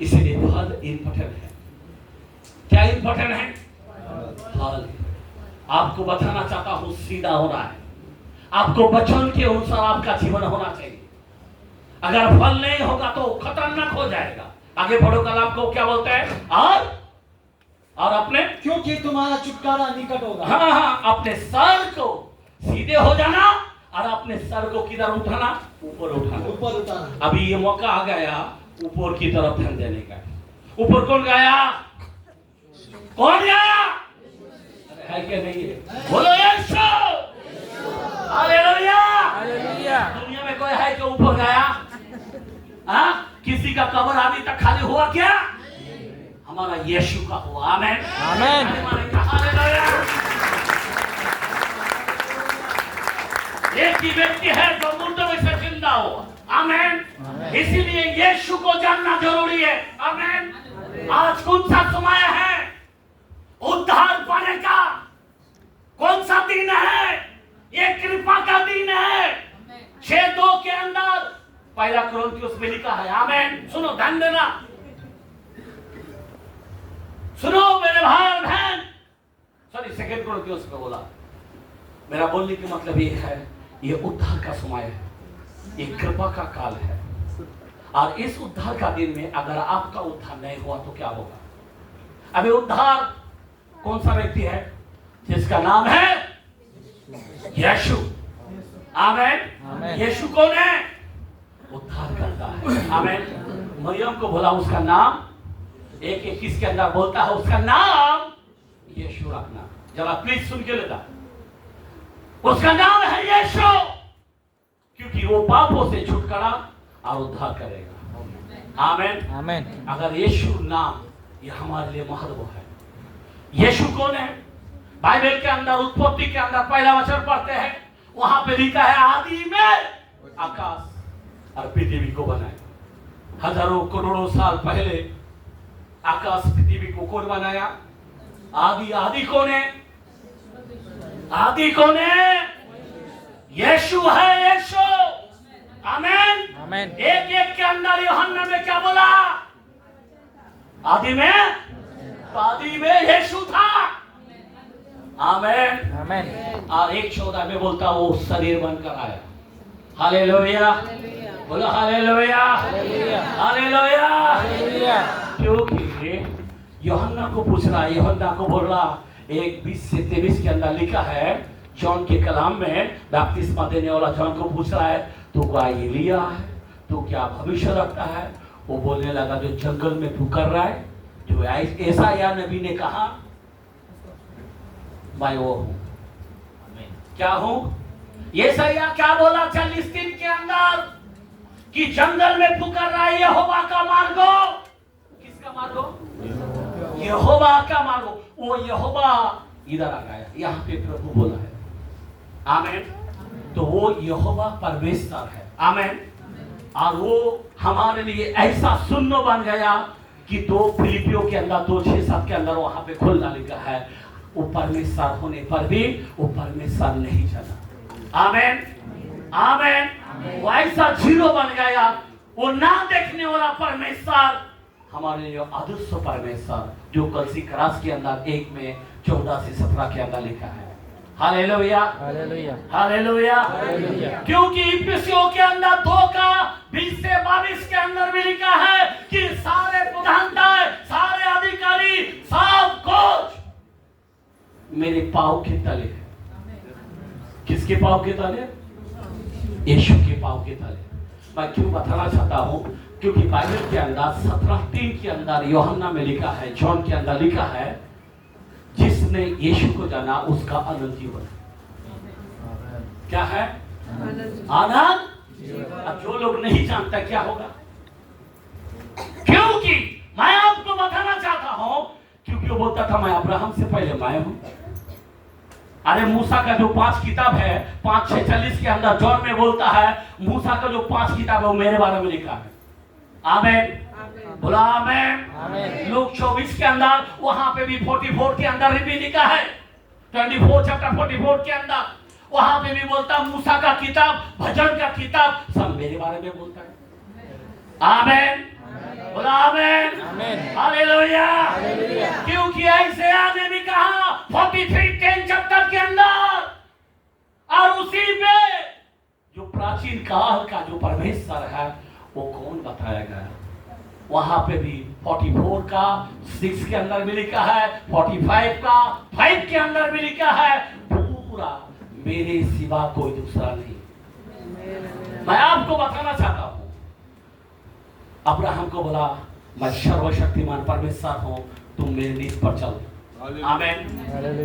इसलिए फल इंपॉर्टेंट है। क्या इंपॉर्टेंट है? फल। आपको बताना चाहता हूं सीधा होना है। आपको वचन के अनुसार आपका जीवन होना चाहिए। अगर फल नहीं होगा तो खतरनाक हो जाएगा। आगे बढ़ो, कलाम को क्या बोलते हैं? और अपने, क्योंकि तुम्हारा छुटकारा निकट होगा। हाँ, अपने सर को सीधे हो जाना और अपने सर को किधर उठाना? ऊपर उठाना। ऊपर उठाना। अभी ये मौका आ गया ऊपर की तरफ ध्यान देने का। ऊपर कौन गया? कौन गया? है क्या नहीं है? बोलो यीशु। हालेलुया। दुनिया में कोई है जो ऊपर गया? किसी का कब्र अभी तक खाली हुआ क्या? हमारा यीशु का हुआ। आमीन आमीन। हालेलुया। एक ही व्यक्ति है जो मुर्दों में से जिंदा हुआ। आमीन। इसीलिए यीशु को जानना जरूरी है। आमीन। आज कौन सा समय है उद्धार पाने का? कौन सा दिन है? ये कृपा का दिन है। 6:2 के अंदर पहला कुरिन्थियों में लिखा है। आमीन। सुनो, ध्यान देना, सुनो मेरे भाई और बहन। सॉरी, 2 कुरिन्थियों में बोला। मेरा बोलने का मतलब ये है, ये उद्धार का समय है, ये कृपा का काल है। और इस उद्धार का दिन में अगर आपका उद्धार नहीं हुआ तो क्या होगा? अभी उद्धार कौन सा व्यक्ति है? जिसका नाम है यीशु। आमेन। आमेन। यीशु कौन है? उद्धार करता है। आमेन। मरियम को बोला उसका नाम 1:21 के अंदर बोलता है उसका नाम यीशु रखना। जरा प्लीज सुन के लेना, उसका नाम है यीशु, क्योंकि वो पापों से छुटकारा और उद्धार करेगा। आमेन। आमेन। अगर यीशु नाम ये हमारे लिए महत्व है। यीशु कौन है? बाइबल के अंदर उत्पत्ति के अंदर पहला वचन पढ़ते हैं, वहां पे लिखा है आदि में आकाश और पृथ्वी को बनाया। हजारों करोड़ों साल पहले आकाश पृथ्वी को कौन बनाया? आदि कौन है? आदि कौन है? यीशु है। यीशु। आमेन। आमेन। 1:1 के अंदर यूहन्ना में क्या बोला? आदि में यीशु था। आमेन। आमेन। और 1:14 में बोलता वो शरीर बनकर आया। हालेलुया। बोलो हालेलुया। हालेलुया। हालेलुया। हालेलुया। क्योंकि यूहन्ना को पूछ रहा है, यूहन्ना को बोल रहा 1:20 से 23 के अंदर लिखा है, जॉन के कलाम में बपतिस्मा देने वाला जॉन को पूछ रहा है तू क्या एलिया है? तू क्या भविष्य रखता है? वो बोलने लगा जो जंगल में तू कर रहा है, जो ऐसा या नबी ने कहा मैं वो हूं। क्या हूं? यशायाह क्या बोला 40 दिन के अंदर कि जंगल में तू कर रहा है यहोवा का मार्गो। किसका मार्गो? यहोवा का मार्गो। वो यहोवा इधर आ गया, यहाँ पे प्रभु बोला है। आमेन। तो वो यहोवा परमेश्वर है। आमेन। और वो हमारे लिए ऐसा सुन्न बन गया कि 2 फिलिपियों के अंदर 2:6-7 के अंदर वहां पे खुलना लिखा है, वो परमेश्वर होने पर भी वो परमेश्वर नहीं जाना। आमेन। आमेन। वो ऐसा जीरो बन गया, वो ना देखने वाला परमेश्वर हमारे लिए अदृश्य परमेश्वर, जो कलसी क्रास के अंदर 1 में 14 से 17 के अंदर लिखा है। हालेलुया। हालेलुया। हालेलुया। हालेलुया। क्योंकि इफिसियों के अंदर 2 का 20 से 22 के अंदर भी लिखा है कि सारे प्रधानता, सारे अधिकारी, सब कुछ मेरे पांव के तले है। किसके पांव के तले? यीशु के पांव के तले। मैं क्यों बताना चाहता हूं? क्योंकि बाइबल के अंदर 17:3 के अंदर यूहन्ना में लिखा है, जॉन के अंदर लिखा है, जिसने यीशु को जाना उसका अनंत जीवन। क्या है? आनंद। अब जो लोग नहीं जानता क्या होगा? क्योंकि मैं आपको बताना चाहता हूं, क्योंकि वो बोलता था मैं अब्राहम से पहले मैं हूं। अरे मूसा का जो 5 किताब है 5:46 के अंदर जॉन में बोलता है, मूसा का जो 5 किताब है वो मेरे बारे में लिखा है। आमेन। बोला आमेन। आमेन। लूक 24 के अंदर वहां पे भी 44 के अंदर भी लिखा है, 24 चैप्टर 44 के अंदर वहां पे भी बोलता मूसा का किताब, भजन का किताब सब मेरे बारे में बोलता है। आमेन। बोला आमेन। आमेन। हालेलुया। हालेलुया। क्योंकि ऐसे आने भी कहा 43:10 चैप्टर के अंदर, और उसी पे जो प्राचीन काल का जो परमेश्वर है वो कौन बताया गया? वहां पे भी 44 का 6 के अंदर भी लिखा है, 45 का 5 के अंदर भी लिखा है, पूरा मेरे सिवा कोई दूसरा नहीं। मैं आपको बताना चाहता हूं, अब्राहम को बोला मैं सर्वशक्तिमान परमेश्वर हूं, तुम मेरे नीच पर चलो। आमेन।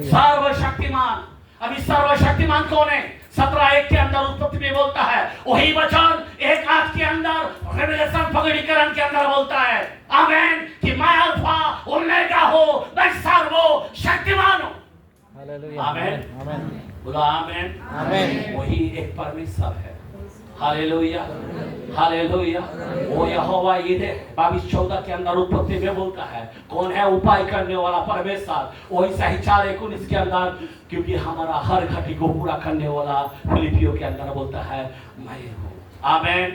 सर्वशक्तिमान। अभी सर्वशक्तिमान कौन है? 17:1 के अंदर उत्पत्ति में बोलता है, वही वचन 1:8 के अंदर रेवलेशन प्रकटीकरण के अंदर बोलता है। आमेन। कि मैं अल्फा ओमेगा हो, मैं सर्वशक्तिमान हूं। हालेलुया। आमेन। आमेन। बोलो आमेन। आमेन। वही एक परमेश्वर है। हालेलुया। हालेलुया। वो यहोवा यिरे 22:14 के अंदर उत्पत्ति में बोलता है, कौन है उपाय करने वाला परमेश्वर? वही सही 4:19 के अंदर, क्योंकि हमारा हर घटी को पूरा करने वाला फिलिपियों के अंदर बोलता है मैं हूं। आमेन।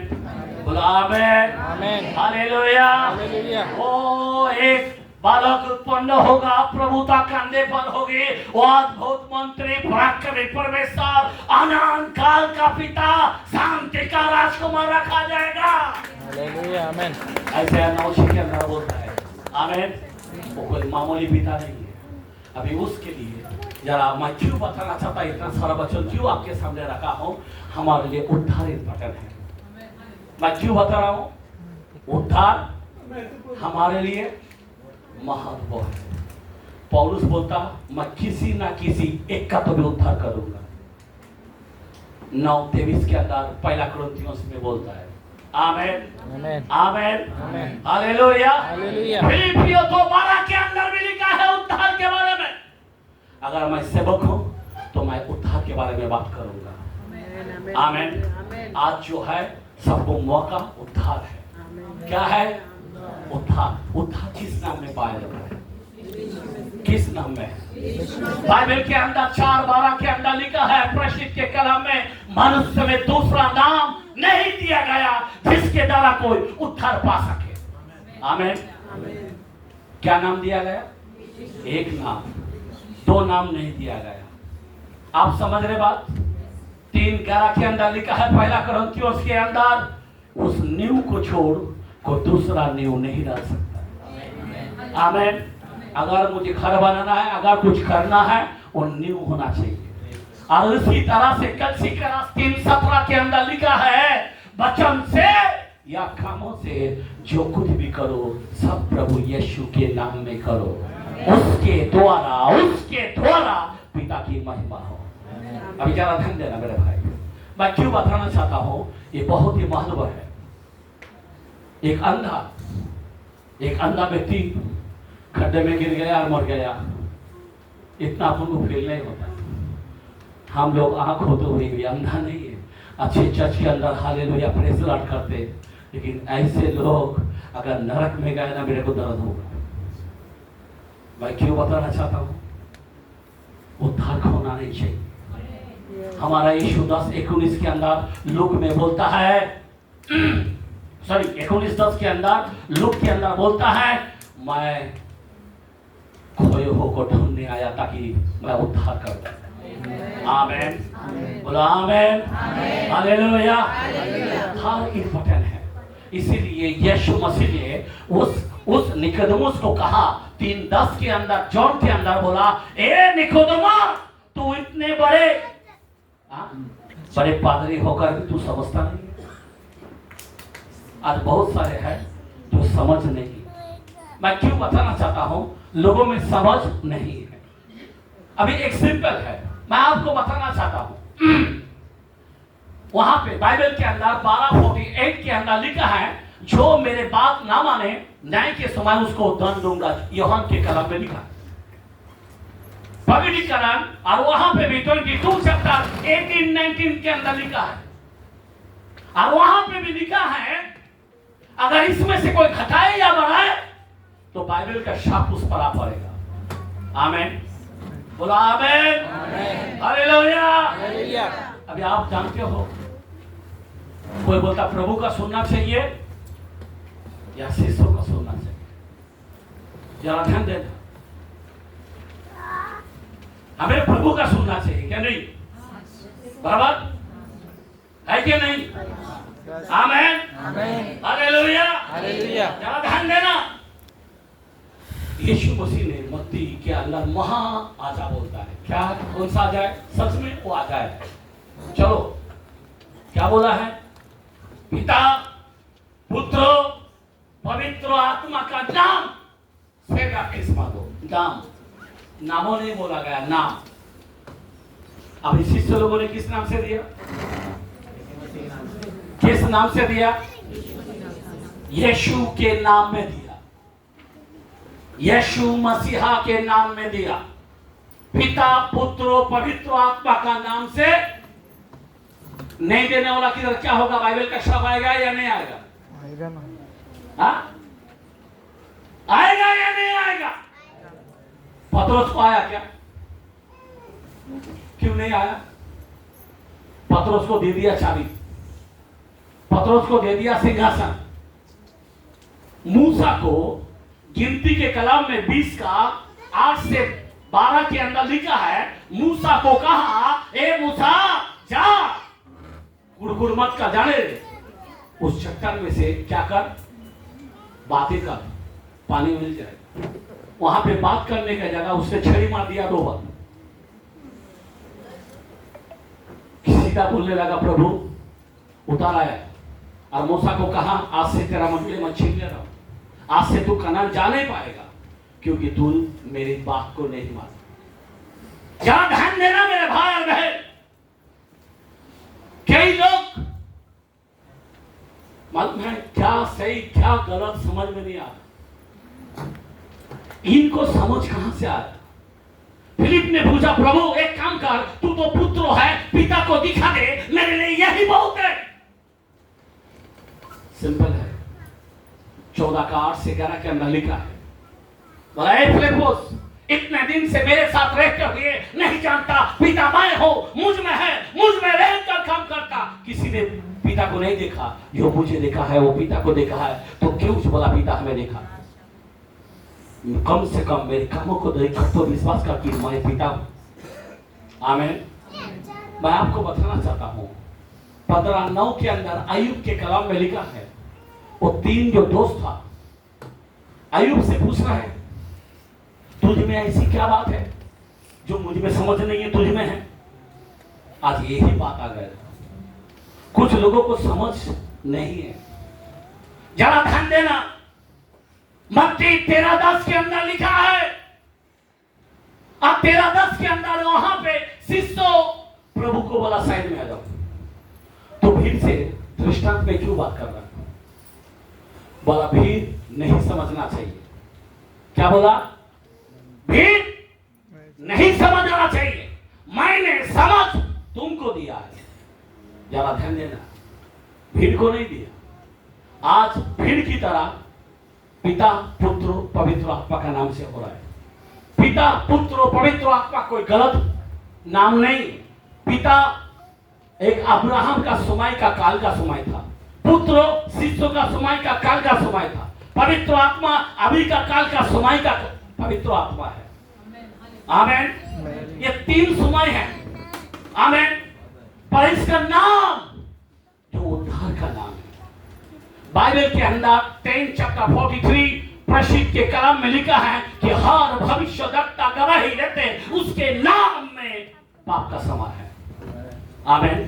बोलो आमेन। आमेन। हालेलुया। हालेलुया। वो एक बालक उत्पन्न होगा, प्रभुता कंधे पर होगी, वो अद्भुत मंत्री, पराक्रमी परमेश्वर, अनंत काल का पिता, शांति का राजकुमार रखा जाएगा। हालेलुया। आमेन। ऐसे 9 के अंदर बोलता है। आमेन। वो कोई मामूली पिता नहीं है। अभी उसके लिए जरा मैं क्यों बताना चाहता इतना सारा वचन क्यों आपके सामने रखा हूं, हमारे लिए उद्धार इम्पोर्टेंट है। मैं क्यों बता रहा हूं, उद्धार हमारे लिए महत्व है। पौलुस बोलता मैं किसी ना किसी एक का तो भी उद्धार करूंगा। 9:23 के अंदर पहला कुरिन्थियों में बोलता है। आमेन आमेन आमेन आमेन हालेलुया हालेलुया। फिलिपियों 2:12 के अंदर भी लिखा है उद्धार के बारे में। अगर मैं सेवक हूं तो मैं उद्धार के बारे में बात करूंगा। आमेन। आज जो है सबको मौका उद्धार है। क्या है उद्धार? उद्धार किस नाम में पाया जाता है? किस नाम में? बाइबल के अंदर 4:12 के अंदर लिखा है, प्रशित के कलम में मनुष्य में दूसरा नाम नहीं दिया गया जिसके द्वारा कोई उद्धार पा सके। आमेन। क्या नाम दिया गया? एक नाम, 2 नाम नहीं दिया गया। आप समझ रहे बात? 3:11 के अंदर लिखा है पहला कुरिन्थियों के अंदर, उस नींव को छोड़ कोई दूसरा नींव नहीं डाल सकता। आमेन। अगर मुझे घर बनाना है, अगर कुछ करना है, वो नींव होना चाहिए। और इसी तरह से कलसी का 3:17 के अंदर लिखा है, वचन से या कामों से जो कुछ भी करो सब प्रभु यीशु के नाम में करो, उसके द्वारा पिता की महिमा हो। अभी जरा ध्यान देना मेरे भाई, मैं क्यों बताना चाहता हूं, ये बहुत ही महत्व है। एक अंधा व्यक्ति खड्डे में गिर गया और मर गया, इतना अपन को फील नहीं होता। हम लोग आंख होते हुए भी अंधा नहीं है, अच्छे चर्च के अंदर हालेलुया प्रेज़ लॉर्ड करते, लेकिन ऐसे लोग अगर नरक में गए ना, मेरे को दर्द होगा। मैं क्यों बताना चाहता हूं, उद्धार खोना नहीं चाहिए। हमारा यीशु 10:19 के अंदर लूक में बोलता है, सॉरी 19:10 के अंदर लूक के अंदर बोलता है, मैं खोए हो को ढूंढने आया ताकि मैं उद्धार कर दूं। आमेन। बोलो आमेन हालेलुया। उद्धार इम्पोर्टेंट है। इसीलिए यीशु मसीह ने उस निकोदेमुस को कहा 3:10 के अंदर, जॉन के अंदर बोला, ए निकोदेमुस, तू इतने बड़े पादरी होकर भी तू समझता नहीं है। आज बहुत सारे हैं जो समझ नहीं। मैं क्यों बताना चाहता हूं, लोगों में समझ नहीं है। अभी एक सिंपल है, मैं आपको बताना चाहता हूं। वहां पे बाइबल के अंदर 12:48 के अंदर लिखा है, जो मेरे बात ना माने न्याय के समय उसको दंड दूंगा। यूहन्ना के कलम में लिखा है पवित्रीकरण, और वहां पे भी 22 चैप्टर 18-19 के अंदर लिखा है। और वहां पे भी लिखा है, अगर इसमें से कोई घटाए या बढ़ाए तो बाइबल का शाप उस पर आ पड़ेगा। आमेन। बोला आमेन हालेलुया। अभी आप जानते हो, कोई बोलता प्रभु का सुनना चाहिए या शिष्यों का सुनना चाहिए। जरा ध्यान देना, हमें प्रभु का सुनना चाहिए क्या नहीं? बराबर है क्या नहीं? Amen hallelujah hallelujah. जरा ध्यान देना, यीशु मसीह ने मत्ती के अंदर महा आजा बोलता है। क्या? कौन सा आजा है? सच में वो आजा है। चलो क्या बोला है? पिता पुत्र पवित्र आत्मा का नाम से बपतिस्मा दो। नाम, नामों नहीं बोला गया, नाम। अब इसी से लोगों ने किस नाम से दिया? किस नाम से दिया? यीशु के नाम में दिया, यीशु मसीहा के नाम में दिया। पिता पुत्र पवित्र आत्मा का नाम से नहीं देने वाला किधर क्या होगा? बाइबल का शब्द आएगा या नहीं आएगा? आएगा ना। हाँ? आएगा या नहीं आएगा? पतरस को आया क्या? क्यों नहीं आया? पतरस को दे दिया चाबी, पतरस को दे दिया सिंहासन। मूसा को गिनती के कलाम में 20 का 8 से 12 के अंदर लिखा है, मूसा को कहा, ए मूसा जा, गुड़गुड़ मत का, जाने उस चट्टान में से क्या कर, बातें कर, पानी मिल जाए। वहां पे बात करने का जगह उसने छड़ी मार दिया 2 बार। सीधा बोलने लगा, प्रभु उतार आया और मूसा को कहा, आज से तेरा मंडली मैं छीन ले रहा हूं, आज से तू कनान जा नहीं पाएगा क्योंकि तू मेरी बात को नहीं माना। क्या ध्यान देना मेरे भाई और बहन, कई लोग मालूम है क्या सही क्या गलत समझ में नहीं आता, इनको समझ कहां से आया। फिलिप ने पूछा, प्रभु एक काम कर, तू तो पुत्र है, पिता को दिखा दे, मेरे लिए यही बहुत है। सिंपल है। 14:8-11 के अंदर लिखा है, बोला ए फिलिप्पुस, इतने दिन से मेरे साथ रहते हुए नहीं जानता पिता मैं हो, मुझ में है, मुझ में रहकर काम करता। किसी ने पिता को नहीं देखा, जो मुझे देखा है वो पिता को देखा है। तो क्यों बोला पिता हमें देखा? कम से कम मेरे कामों को देखकर तो विश्वास कर कि मैं पिता हूं। आमीन। मैं आपको बताना चाहता हूं 15:9 के अंदर अय्यूब के कलाम में लिखा है, वो 3 जो दोस्त था अय्यूब से पूछ रहा है, तुझ में ऐसी क्या बात है जो मुझ में समझ नहीं है, तुझ में है। आज यही बात आ गई, कुछ लोगों को समझ नहीं है। जरा ध्यान देना, मत्ती 13:10 के अंदर लिखा है, अब 13:10 के अंदर वहां पे शिष्यों प्रभु को बोला साइड में आ जाओ। तो भीड़ से दृष्टांत में क्यों बात कर रहा है? बोला भीड़ नहीं समझना चाहिए। क्या बोला? भीड़ नहीं समझना चाहिए, मैंने समझ तुमको दिया है। जरा ध्यान देना, भीड़ को नहीं दिया। आज भीड़ की तरह पिता पुत्र पवित्र आत्मा का नाम से हो रहा है। पिता पुत्र पवित्र आत्मा कोई गलत नाम नहीं। पिता एक अब्राहम का समय का काल का समय था, पुत्र शिष्यों का समय का काल का समय था, पवित्र आत्मा अभी का काल का समय का पवित्र आत्मा है। आमीन। ये 3 समय है। आमीन। पर इसका नाम जो उद्धार का नाम है, बाइबल के अंदर 10:43 प्रसिद्ध के कलाम में लिखा है कि हर भविष्यद्वक्ता गवाही देते उसके नाम में पाप का समा है। आमीन।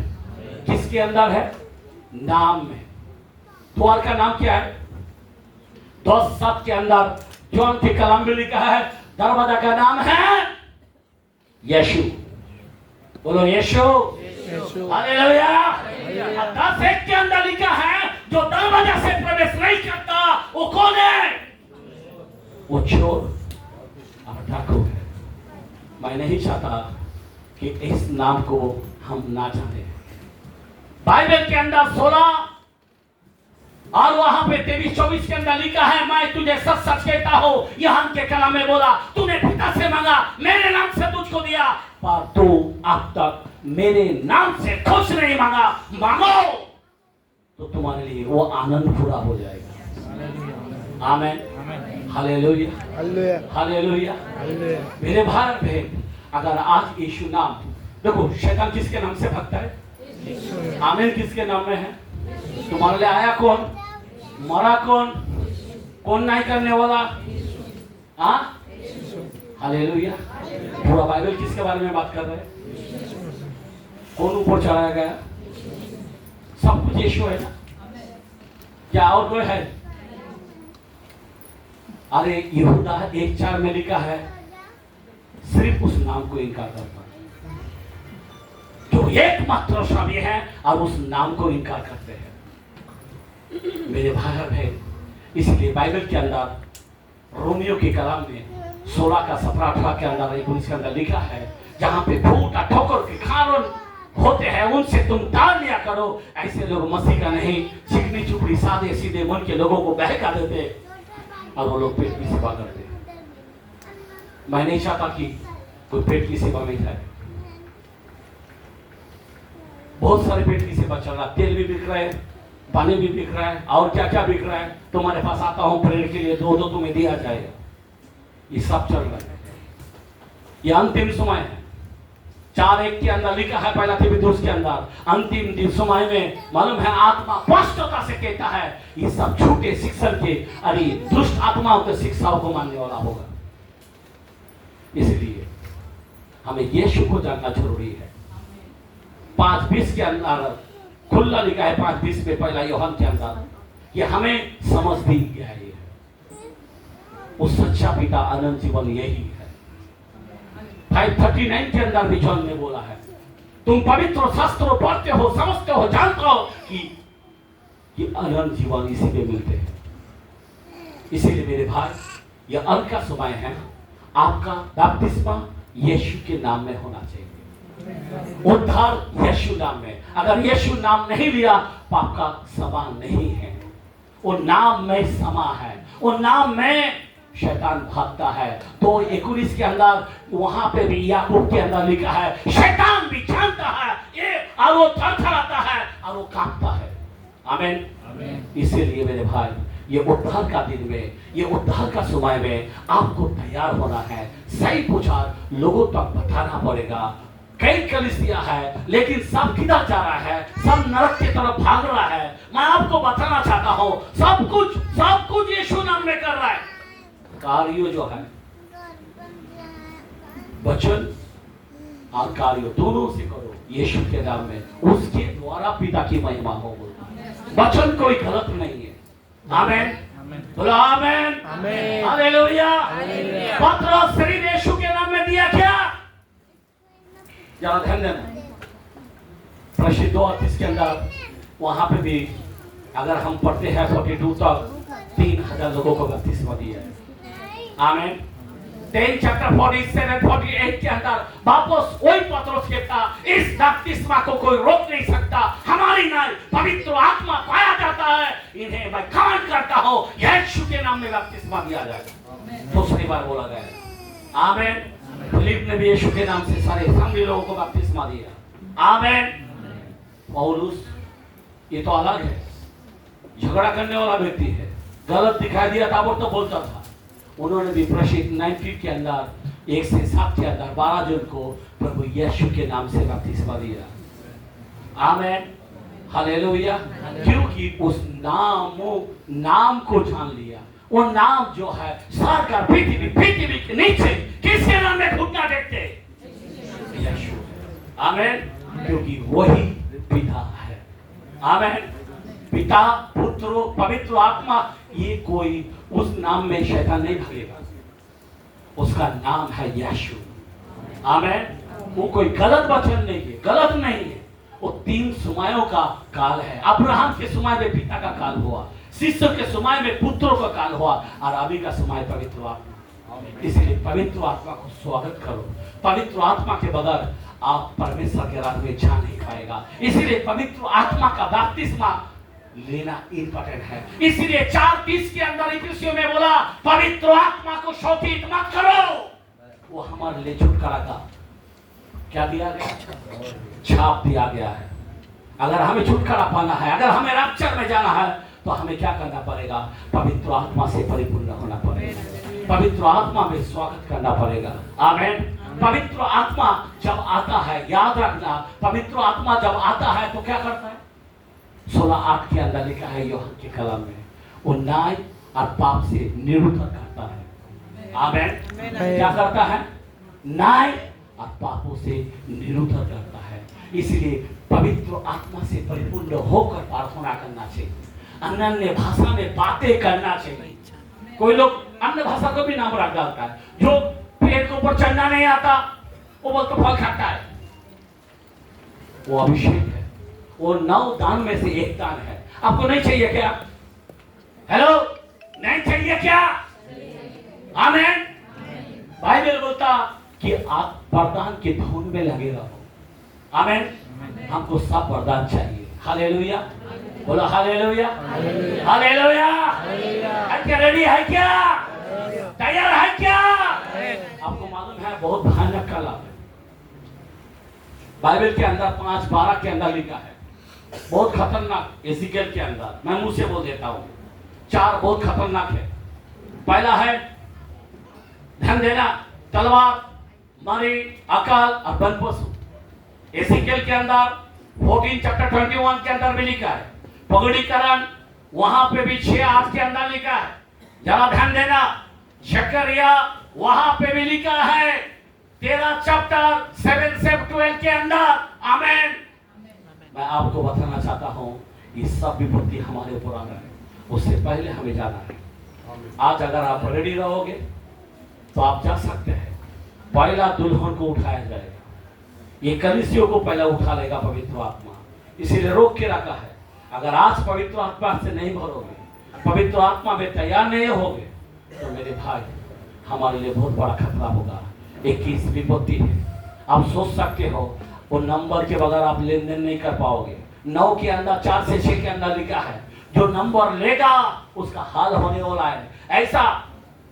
किसके अंदर है? नाम में। द्वार का नाम क्या है? 10:7 के अंदर जॉन के कलाम में लिखा है, दरवाजा का नाम है यीशु। बोलो यीशु। हालेलुया। 10:1 के अंदर लिखा है, जो दरवाजा से प्रवेश नहीं करता वो कौन है? वो चोर और डाकू है। मैं नहीं चाहता कि इस नाम को हम ना जाने। बाइबल के अंदर 16 और वहां पे 23-24 के अंदर लिखा है, मैं तुझे सच सच कहता हूं, यहाँ के कलाम में बोला, तूने पिता से मांगा, मेरे नाम से तुझको दिया, पर तू अब तक मेरे नाम से कुछ नहीं मांगा। मांगो तो तुम्हारे लिए वो आनंद पूरा हो जाएगा। आमीन। हालेलुया। हालेलुया। मेरे भारत में अगर आज यीशु नाम, देखो शैतान किसके नाम से भागता है? आमीन। किसके नाम में है? तुम्हारे लिए आया कौन? मरा कौन? कौन नहीं करने वाला? हाँ, हालेलुया। पूरा बाइबल किसके बारे में बात कर रहे हैं? कौन ऊपर चढ़ाया गया? सब कुछ यीशु है ना? क्या और कोई है? अरे यहूदा 1:4 में लिखा है, सिर्फ उस नाम को इनकार करता है जो एकमात्र स्वामी है और उस नाम को इनकार करते हैं। मेरे भाई बहन, इसलिए बाइबल के अंदर रोमियो के कलाम में 16:17-18 के अंदर 19 के अंदर लिखा है, जहां पे फूटा ठोकर के कारण होते हैं उनसे तुम टाल लिया करो। ऐसे लोग मसीह का नहीं, चिकनी चुपड़ी सादे सीधे मन के लोगों को बहका देते और वो लोग पेट की सेवा करते। मैं नहीं चाहता कि कोई पेट की सेवा में जाए। बहुत सारे पेट की सेवा चल रहा, तेल भी बिक रहा है, पानी भी बिक रहा है, और क्या क्या बिक रहा है। तुम्हारे पास आता हूं प्रेयर के लिए, 2 तुम्हें दिया जाएगा। ये सब चल रहा है। ये अंतिम समय है। 4:1 के अंदर लिखा है, पहला तीमुथियुस के अंदर, अंतिम दिन समय में मालूम है आत्मा स्पष्टता से कहता है, ये सब झूठे शिक्षण के अरे दुष्ट आत्माओं के शिक्षाओं को मानने वाला होगा। इसलिए हमें यीशु को जानना जरूरी है। 5:20 के अंदर खुला लिखा है, 5:20 में पहला यूहन्ना के अंदर, कि हमें समझ दी गया है वो सच्चा पिता अनंत जीवन यही है। 5:39 के अंदर भी जॉन ने बोला है, तुम पवित्र शास्त्र पढ़ते हो, समझते हो, जानते हो कि अनंत जीवन इसी में मिलते हैं। इसीलिए मेरे भाई, यह अंत का समय है, आपका बपतिस्मा यीशु के नाम में होना चाहिए, उद्धार यीशु नाम में। अगर यीशु नाम नहीं लिया तो आपका समा नहीं है। वो नाम में समा है, वो नाम में शैतान भागता है। तो 19 के अंदर वहां पे भी याकूब के अंदर लिखा है, शैतान भी जानता है ये, और वो थरथराता है और वो कांपता है। आमीन। इसीलिए मेरे भाई, ये उद्धार का दिन में, ये उद्धार का समय में आपको तैयार होना है। सही प्रचार लोगों तक बताना पड़ेगा। कई कलीसिया है लेकिन सब किधर जा रहा है, सब नरक की तरफ भाग रहा है। मैं आपको बताना चाहता हूं, सब कुछ यीशु नाम में कर रहा है। कार्य जो है, वचन और कार्य दोनों से करो यीशु के नाम में, उसके द्वारा पिता की महिमा हो। वचन कोई गलत नहीं है। आमीन। बोलो आमीन। हालेलुया। पत्रस शरीर यीशु के नाम में दिया क्या? जरा ध्यान देना, प्रसिद्ध 38 के अंदर वहां पे भी अगर हम पढ़ते हैं 42 तक 3000 लोगों को बपतिस्मा दिया है। आमीन। 10 चैप्टर 47 48 के अंदर वापस वही पत्रस कहता, इस बपतिस्मा को कोई रोक नहीं सकता, हमारी नाम पवित्र आत्मा पाया जाता है, इन्हें मैं कान करता हूं, यीशु के नाम में बपतिस्मा दिया जाएगा। दूसरी बार बोला गया। आमीन। फिलिप ने भी यीशु के नाम से सारे संगी लोगों को बपतिस्मा दिया। आमीन। पौलुस ये तो अलग है, झगड़ा करने वाला व्यक्ति है, गलत दिखाई दिया था वो तो बोलता था। उन्होंने भी प्रसिद्ध 19 के अंदर 1 से 7 के अंदर 12 जन को प्रभु यीशु के नाम से बपतिस्मा दिया। आमीन। हालेलुया। क्योंकि उस नाम को जान लिया। वो नाम जो है सरकार पृथ्वी के नीचे किसके नाम में घुटना देखते? यीशु। आमीन। क्योंकि वही पिता है। आमीन। पिता, पुत्र, पवित्र आत्मा, ये कोई उस नाम में शैतान नहीं भागेगा। उसका नाम है यीशु। आमीन। वो कोई गलत वचन नहीं है, गलत नहीं है। वो 3 समयों का काल है। अब्राहम के समय में पिता का काल हुआ, शिष्य के समय में पुत्रों का काल हुआ, और अभी का समय पवित्र आत्मा। इसलिए पवित्र आत्मा को स्वागत करो। पवित्र आत्मा के बगैर आप परमेश्वर के राज्य में जा नहीं पाएगा। इसीलिए पवित्र आत्मा का बपतिस्मा लेना इंपॉर्टेंट है। इसीलिए 4:30 के अंदर इफिसियों में बोला, पवित्र आत्मा को शोषित मत करो। वो हमारे लिए छुटकारा का क्या दिया गया? छाप दिया गया है। अगर हमें छुटकारा पाना है, अगर हमें रैप्चर में जाना है, तो हमें क्या करना पड़ेगा? पवित्र आत्मा से परिपूर्ण होना पड़ेगा, पवित्र आत्मा में स्वागत करना पड़ेगा। आमीन। पवित्र आत्मा जब आता है, याद रखना, पवित्र आत्मा जब आता है तो क्या करता है? 16:8 के अंदर लिखा है यूहन्ना के कलम में, वो न्याय और पाप से निरुद्ध करता है। आमीन। क्या करता है? न्याय और पापों से निरुद्ध करता है। इसलिए पवित्र आत्मा से परिपूर्ण होकर प्रार्थना करना चाहिए, अन्य भाषा में बातें करना चाहिए। कोई लोग अन्य भाषा को भी नाम रख डालता है। जो पेड़ के ऊपर चढ़ना नहीं आता वो बोलते फल खाता है। वो अभिषेक है, वो 9 दान में से एक दान है। आपको नहीं चाहिए क्या? हेलो, नहीं चाहिए क्या? आमीन। बाइबल बोलता कि आप वरदान के धुन में लगे रहो। आमीन। हमको सब वरदान चाहिए। हालेलुया। बोलो हालेलुया। हालेलुया। है क्या? रेडी है क्या? तैयार है क्या? आपको मालूम है बहुत भयानक काल है। बाइबल के अंदर 5:12 के अंदर लिखा है, बहुत खतरनाक। एजिकेल के अंदर मैं मुंह से बोल देता हूं, 4 बहुत खतरनाक है। पहला है, ध्यान देना, तलवार, मरी, अकाल और वन पशु। एजिकेल के अंदर 14 चैप्टर 21 के अंदर भी लिखा है। पगड़ीकरण वहां पे भी 6:8 के अंदर लिखा है। जरा ध्यान देना, जकरिया वहां पे भी लिखा है 13 चैप्टर 7 से 12 के अंदर। आमीन। मैं आपको बताना चाहता हूँ ये सब विपत्ति हमारे ऊपर आ रहा है, उससे पहले हमें जाना है। आज अगर आप रेडी रहोगे तो आप जा सकते हैं। पहला दुल्हन को उठाया जाएगा, ये कलीसियों को पहले उठा लेगा पवित्र आत्मा, इसीलिए रोक के रखा है। अगर आज पवित्र आत्मा से नहीं भरोगे, पवित्र आत्मा में तैयार नहीं होगे, तो मेरे भाई हमारे लिए बहुत बड़ा खतरा होगा। 21 विपत्ति है। आप सोच सकते हो वो नंबर के बगैर आप लेन देन नहीं कर पाओगे। 9 के अंदर 4 से 6 के अंदर लिखा है, जो नंबर लेगा उसका हाल होने वाला है। ऐसा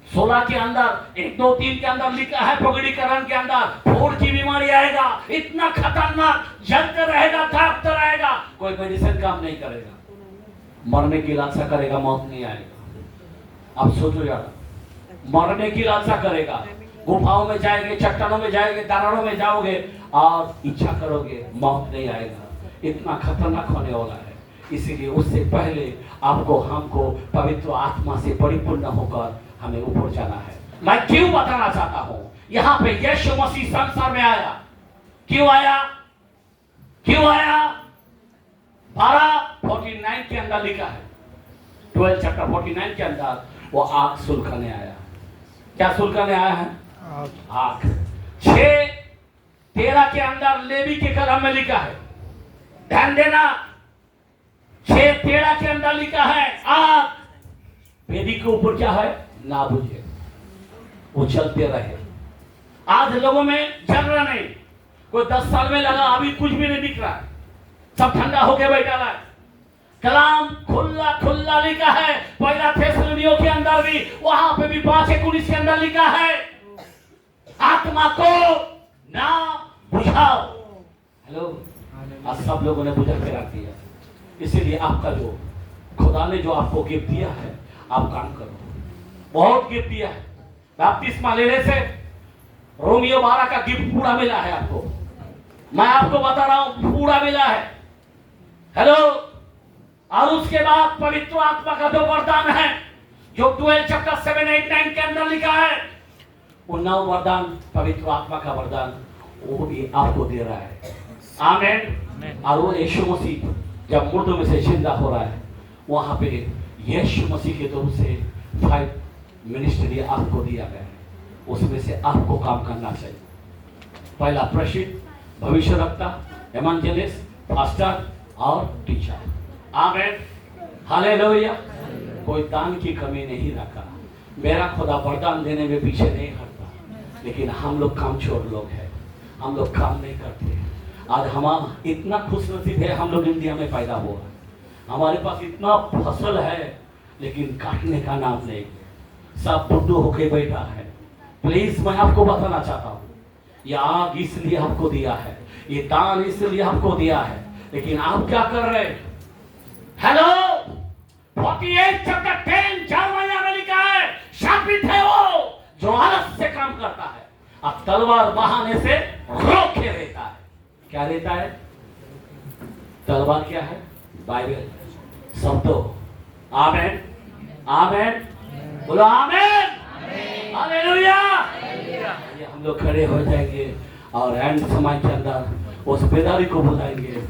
16 के अंदर 1 2 3 के अंदर लिखा है, पगड़ीकरण के अंदर फोड़ की बीमारी आएगा, इतना खतरनाक, जलते रहेगा, धड़कता रहेगा, कोई मेडिसिन काम नहीं करेगा, मरने की लालसा करेगा, मौत नहीं आएगा। अब सोचो यार, मरने की लालसा करेगा, गुफाओं में जाएंगे, चट्टानों में जाएंगे, दरारों में जाओगे और इच्छा करोगे, मौत नहीं आएगा। इतना खतरनाक होने वाला है। इसीलिए उससे पहले आपको हमको पवित्र आत्मा से परिपूर्ण होकर हमें ऊपर जाना है। मैं क्यों बताना चाहता हूं, यहाँ पे यीशु मसीह संसार में आया। क्यों आया? क्यों आया? 12:49 के अंदर लिखा है, 12 चैप्टर 49 के अंदर वो आग सुलगाने आया। क्या सुलगाने आया है? आग। 6:13 के अंदर लेवी के कलम में लिखा है, ध्यान देना, 6:13 के अंदर लिखा है आग वेदी के ऊपर क्या है ना बुझे, वो चलते रहे। आज लोगों में जल रहा नहीं, कोई 10 साल में लगा, अभी कुछ भी नहीं दिख रहा है, सब ठंडा होके बैठा है। कलाम खुला खुला लिखा है, पहला थेसलोनियों के अंदर भी, वहां पे भी 5:19 के अंदर लिखा है, आत्मा को ना बुझाओ। हेलो, आज सब लोगों ने बुझा के रख दिया। इसीलिए आपका जो खुदा ने जो आपको गिफ्ट दिया है, आप काम करो। बहुत गिफ्ट दिया है, बपतिस्मा लेने से रोमियो 12 का गिफ्ट पूरा मिला है आपको। मैं आपको बता रहा हूं, पूरा मिला है। हेलो, और उसके बाद पवित्र आत्मा का जो वरदान है, जो 12 चैप्टर 7 8 9 के अंदर लिखा है, वो 9 वरदान, पवित्र आत्मा का वरदान, वो भी आपको दे रहा है। आमीन। और वो यीशु मसीह जब मुर्दों में से जिंदा हो रहा है, वहां पे यीशु मसीह के तरफ से 5 मिनिस्ट्री आपको दिया गया है, उसमें से आपको काम करना चाहिए। पहला प्रेषित, भविष्यवक्ता, एवांजेलिस्ट, पास्टर और टीचर। आमीन, हालेलुया। कोई दान की कमी नहीं रखा। मेरा खुदा वरदान देने में पीछे नहीं हटता, लेकिन हम लोग कामचोर लोग हैं, हम लोग काम नहीं करते। आज हम इतना खुशनसीब है, हम लोग इंडिया में पैदा हुआ, हमारे पास इतना फसल है, लेकिन काटने का नाम नहीं, सब बुड्ढू होके बैठा है। प्लीज मैं आपको बताना चाहता हूँ, ये आग इसलिए आपको दिया है, ये दान इसलिए आपको दिया है, लेकिन आप क्या कर रहे हैं? हेलो, 48 चैप्टर 10 जर्मनिया में लिखा है, शापित है वो जो आलस से काम करता है और तलवार बहाने से रोके रहता है। क्या रहता है? तलवार क्या है? बाइबल, शब्दों। आमीन, आमीन, बोलो आमीन, हालेलुया। ये हम लोग खड़े हो जाएंगे और एंड समय के अंदर उस बेदारी को बुलाएंगे।